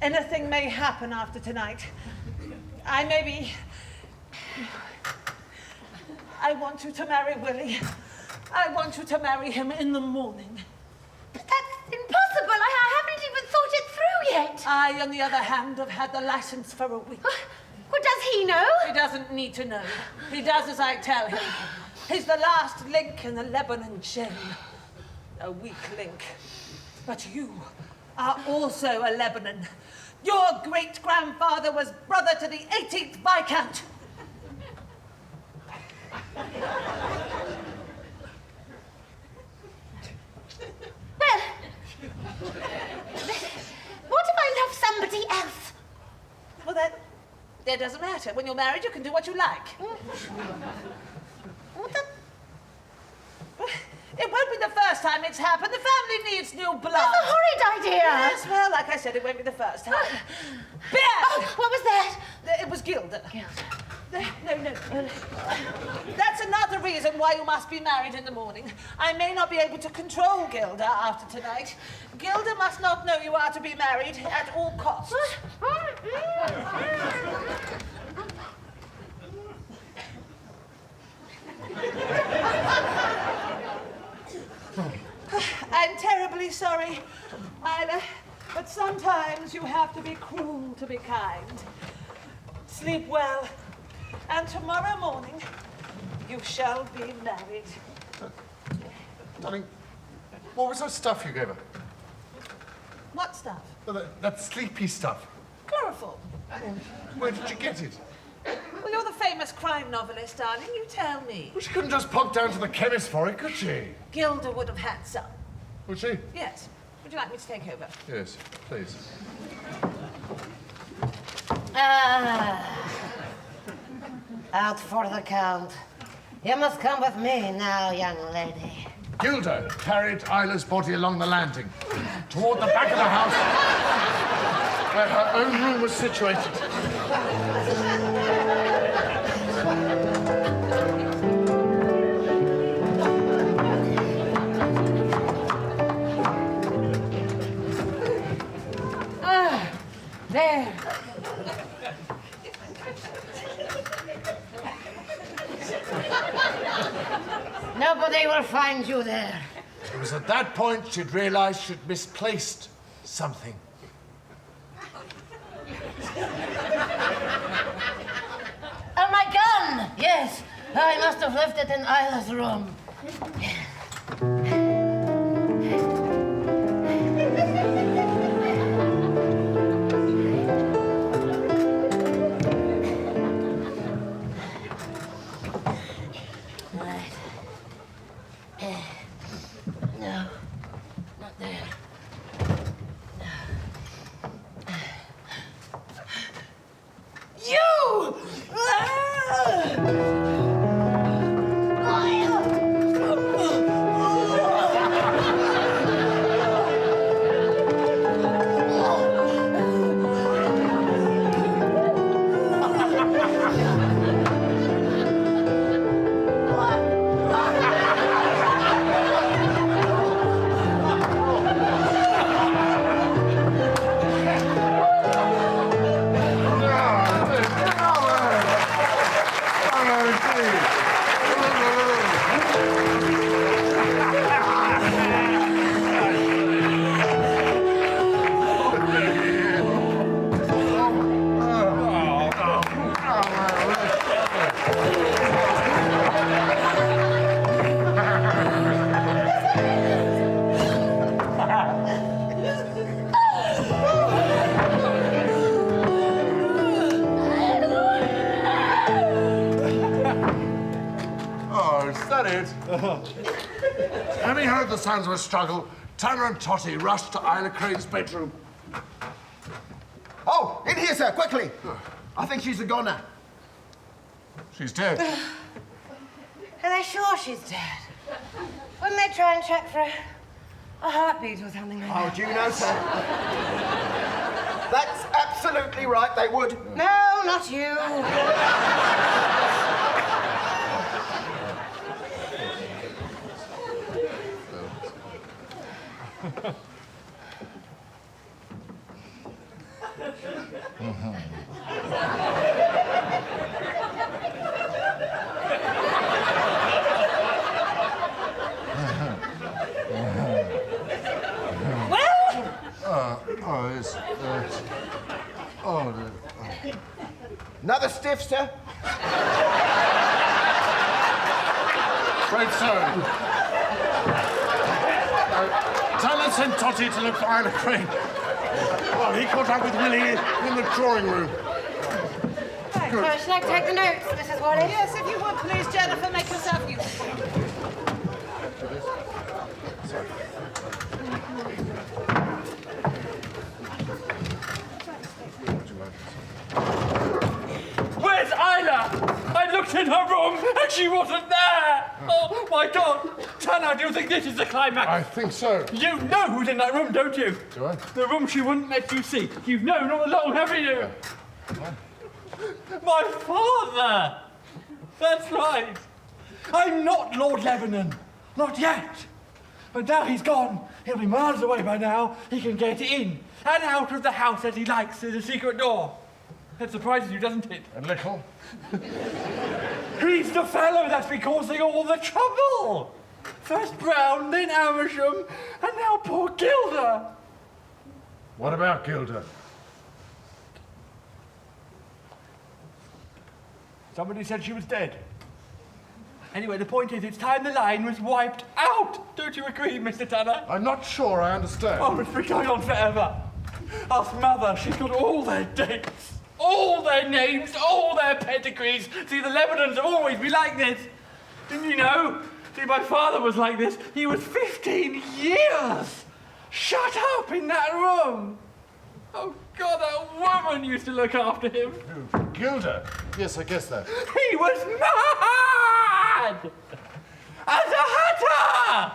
Anything may happen after tonight. I want you to marry Willie. I want you to marry him in the morning. But that's impossible. I haven't even thought it through yet. I, on the other hand, have had the license for a week. What does he know? He doesn't need to know. He does as I tell him. He's the last link in the Lebanon chain. A weak link. But you are also a Lebanon. Your great-grandfather was brother to the 18th Viscount. Well, what if I love somebody else? Well, that doesn't matter. When you're married, you can do what you like. What the... It won't be the first time it's happened. The family needs new blood. That's a horrid idea. Yes, well, like I said, it won't be the first time. Bear! Oh, what was that? It was Gilda. No. That's another reason why you must be married in the morning. I may not be able to control Gilda after tonight. Gilda must not know you are to be married at all costs. I'm terribly sorry, Isla, but sometimes you have to be cruel to be kind. Sleep well, and tomorrow morning you shall be married. Darling, what was that stuff you gave her? What stuff? Well, that sleepy stuff. Chloroform. Where did you get it? Well, you're the famous crime novelist, darling? You tell me. Well, she couldn't just pop down to the chemist for it, could she? Gilda would have had some. Would she? Yes. Would you like me to take over? Yes, please. Out for the count. You must come with me now, young lady. Gilda carried Isla's body along the landing, toward the back of the house, where her own room was situated. There. Nobody will find you there. It was at that point she'd realised she'd misplaced something. Oh, my gun! Yes, I must have left it in Isla's room. No, not there. You! Having heard the sounds of a struggle, Tanner and Totty rushed to Isla Crane's bedroom. Oh, in here, sir, quickly. I think she's a goner. She's dead. Are they sure she's dead? Wouldn't they try and check for a heartbeat or something like that? Oh, do you know, sir? That's absolutely right, they would. No, not you. Another stiff, sir? Right, so. Tanner sent Totty to look for Isla Crane. Well, he caught up with Willie in the drawing room. Right, so shall I take the notes, Mrs. Wallace? Yes, if you would, please, Jennifer, make yourself useful. Where's Isla? I looked in her room and she wasn't there! Oh, my God! Tanner, do you think this is the climax? I think so. You know who's in that room, don't you? Do I? The room she wouldn't let you see. You've known all along, haven't you? My father! That's right. I'm not Lord Lebanon. Not yet. But now he's gone. He'll be miles away by now. He can get in and out of the house as he likes through the secret door. That surprises you, doesn't it? A little. He's the fellow that's been causing all the trouble. First Brown, then Amersham, and now poor Gilda. What about Gilda? Somebody said she was dead. Anyway, the point is, it's time the line was wiped out. Don't you agree, Mr. Tanner? I'm not sure I understand. Oh, it's been going on forever. Ask Mother, she's got all their dates. all their names, all their pedigrees. See, the Lebanons have always been like this. Didn't you know? See, my father was like this. He was 15 years shut up in that room. Oh, God, that woman used to look after him. Who? Gilda? Yes, I guess that. He was mad! As a hatter!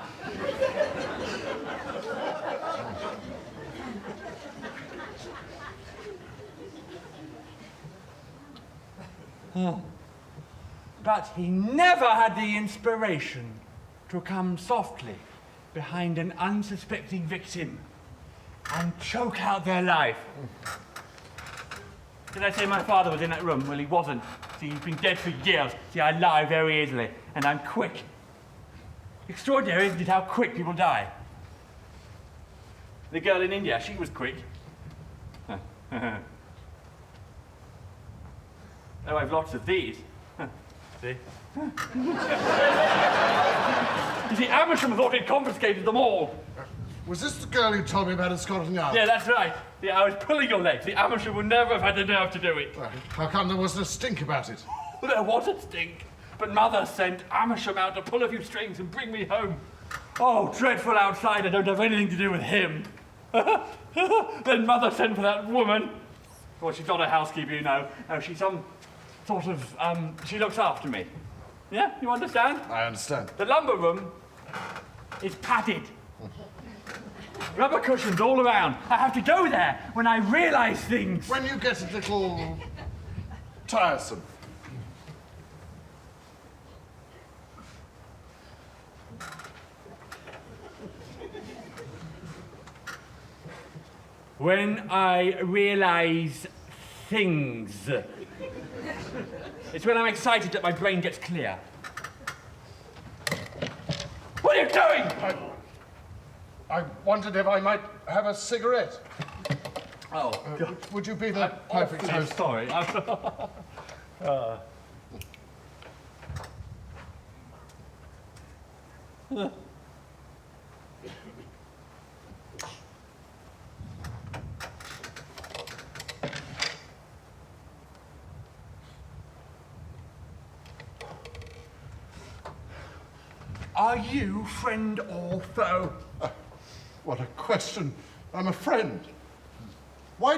But he never had the inspiration to come softly behind an unsuspecting victim and choke out their life. Did I say my father was in that room? Well, he wasn't. See, he's been dead for years. See, I lie very easily, and I'm quick. Extraordinary, isn't it, how quick people die? The girl in India, she was quick. Oh, I've lots of these. See? You see, Amersham thought he'd confiscated them all. Was this the girl you told me about at Scotland Yard? Yeah, that's right. Yeah, I was pulling your leg. The Amersham would never have had the nerve to do it. How come there wasn't a stink about it? Well, there was a stink, but Mother sent Amersham out to pull a few strings and bring me home. Oh, dreadful outsider, don't have anything to do with him. Then Mother sent for that woman. Well, she's not a housekeeper, you know. No, she's some sort of, she looks after me. Yeah, you understand? I understand. The lumber room is padded. Rubber cushions all around. I have to go there when I realise things. When you get a little tiresome. When I realise things. It's when I'm excited that my brain gets clear. What are you doing? I wondered if I might have a cigarette. Oh, would you be the perfect host? Sorry. Are you friend or foe? What a question. I'm a friend. Why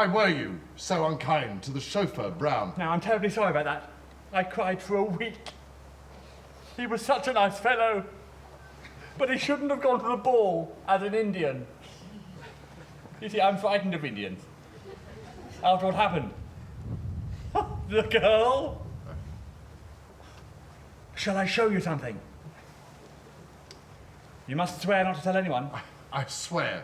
were you so unkind to the chauffeur, Brown? No, I'm terribly sorry about that. I cried for a week. He was such a nice fellow. But he shouldn't have gone to the ball as an Indian. You see, I'm frightened of Indians. After what happened. The girl. Shall I show you something? You must swear not to tell anyone. I swear.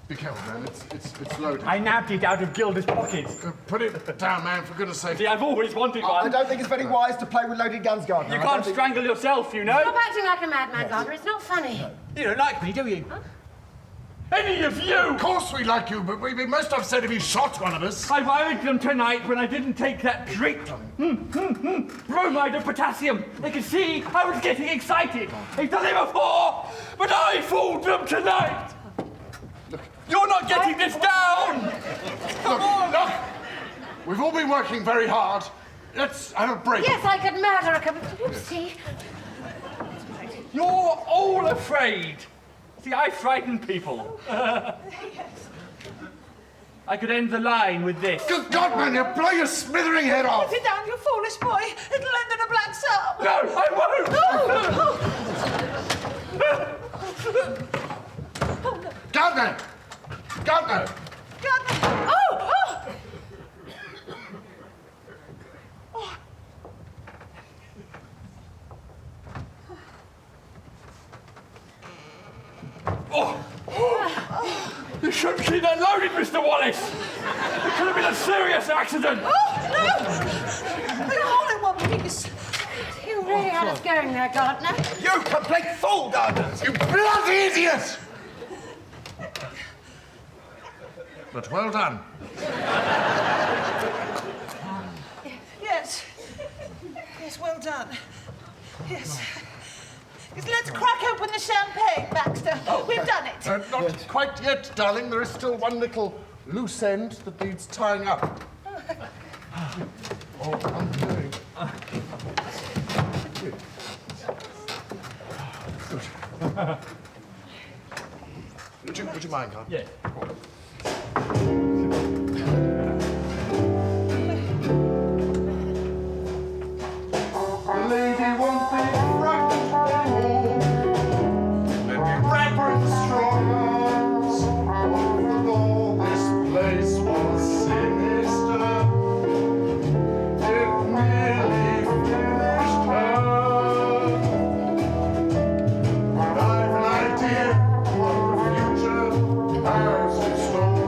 Be careful, man. It's loaded. I nabbed it out of Gilda's pocket. Put it down, man, for goodness sake. See, I've always wanted one. I don't think it's very wise to play with loaded guns, Gardner. You can't strangle yourself, you know. Stop acting like a madman, Gardner. It's not funny. You don't like me, do you? Huh? Any of you! Of course we like you, but we'd be most upset if you shot one of us. I worried them tonight when I didn't take that drink. Bromide of potassium. They could see I was getting excited. They've done it before, but I fooled them tonight. Look, you're not getting this down. Come on. Look, we've all been working very hard. Let's have a break. Yes, I could murder a couple. Oopsie. You're all afraid. See, I frighten people. I could end the line with this. Good God, man, you'll blow your smithering head off! Put it down, you foolish boy. It'll end in a black soap. No, I won't! Gardner! Gardner! Gardner! Oh! You shouldn't keep that loaded, Mr. Wallace! It could have been a serious accident! Oh, no! They're all in one piece. You really had us going there, Gardner. You complete fool, Gardner! You bloody idiot! But well done. Yes. Yes, well done. Yes. Let's crack open the champagne, Baxter. We've done it. Not quite yet, darling. There is still one little loose end that needs tying up. Undoing. Good. Would you mind, Carl? Yes. The lady won't be frightened anymore. Let me brag with the strong arms of the law. This place was sinister. It nearly finished her. But I've an idea of the future has in store.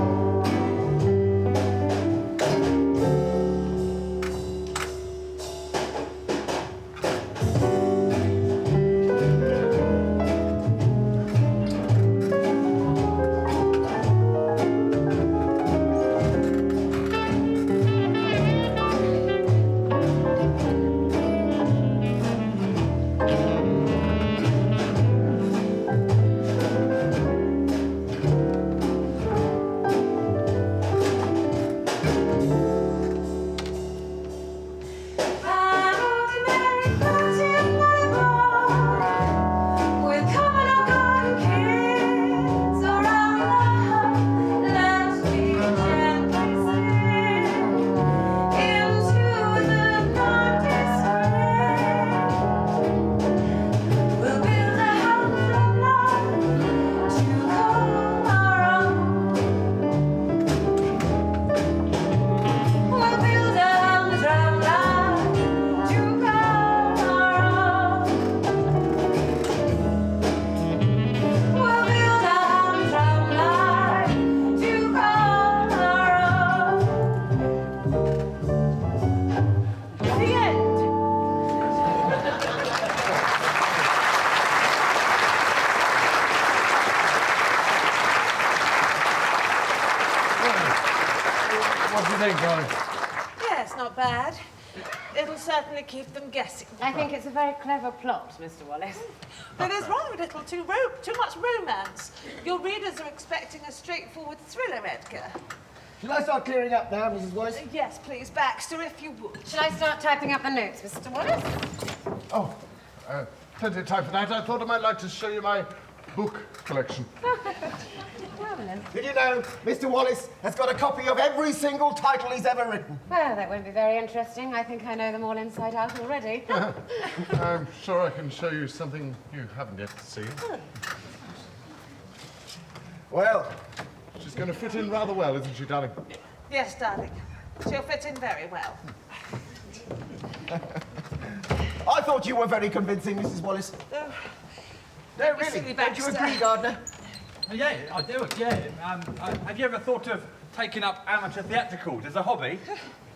What do you think, Carl? Yes, not bad. It'll certainly keep them guessing. I think it's a very clever plot, Mr. Wallace. But there's rather a little too much romance. Your readers are expecting a straightforward thriller, Edgar. Shall I start clearing up now, Mrs. Wallace? Yes, please, Baxter, if you would. Shall I start typing up the notes, Mr. Wallace? Oh, plenty of time for that. I thought I might like to show you my book collection. Did you know Mr. Wallace has got a copy of every single title he's ever written? Well, that won't be very interesting. I think I know them all inside out already. I'm sure I can show you something you haven't yet seen. Well, she's going to fit in rather well, isn't she, darling? Yes, darling. She'll fit in very well. I thought you were very convincing, Mrs. Wallace. No, really. silly, Don't you Baxter. agree, Gardner? Yeah, I do, yeah. Have you ever thought of taking up amateur theatricals as a hobby?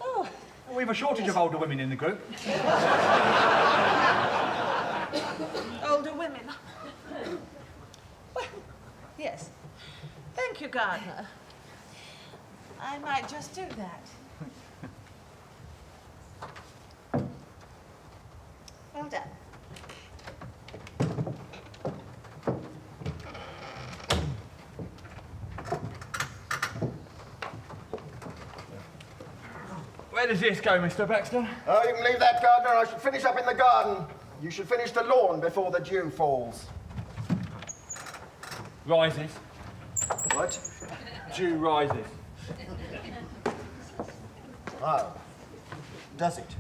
Oh. We have a shortage of older women in the group. Older women. Well, yes. Thank you, Gardner. I might just do that. Well done. Where does this go, Mr. Baxter? Oh, you can leave that, Gardner. I should finish up in the garden. You should finish the lawn before the dew falls. Rises. What? Dew rises. Oh. Does it?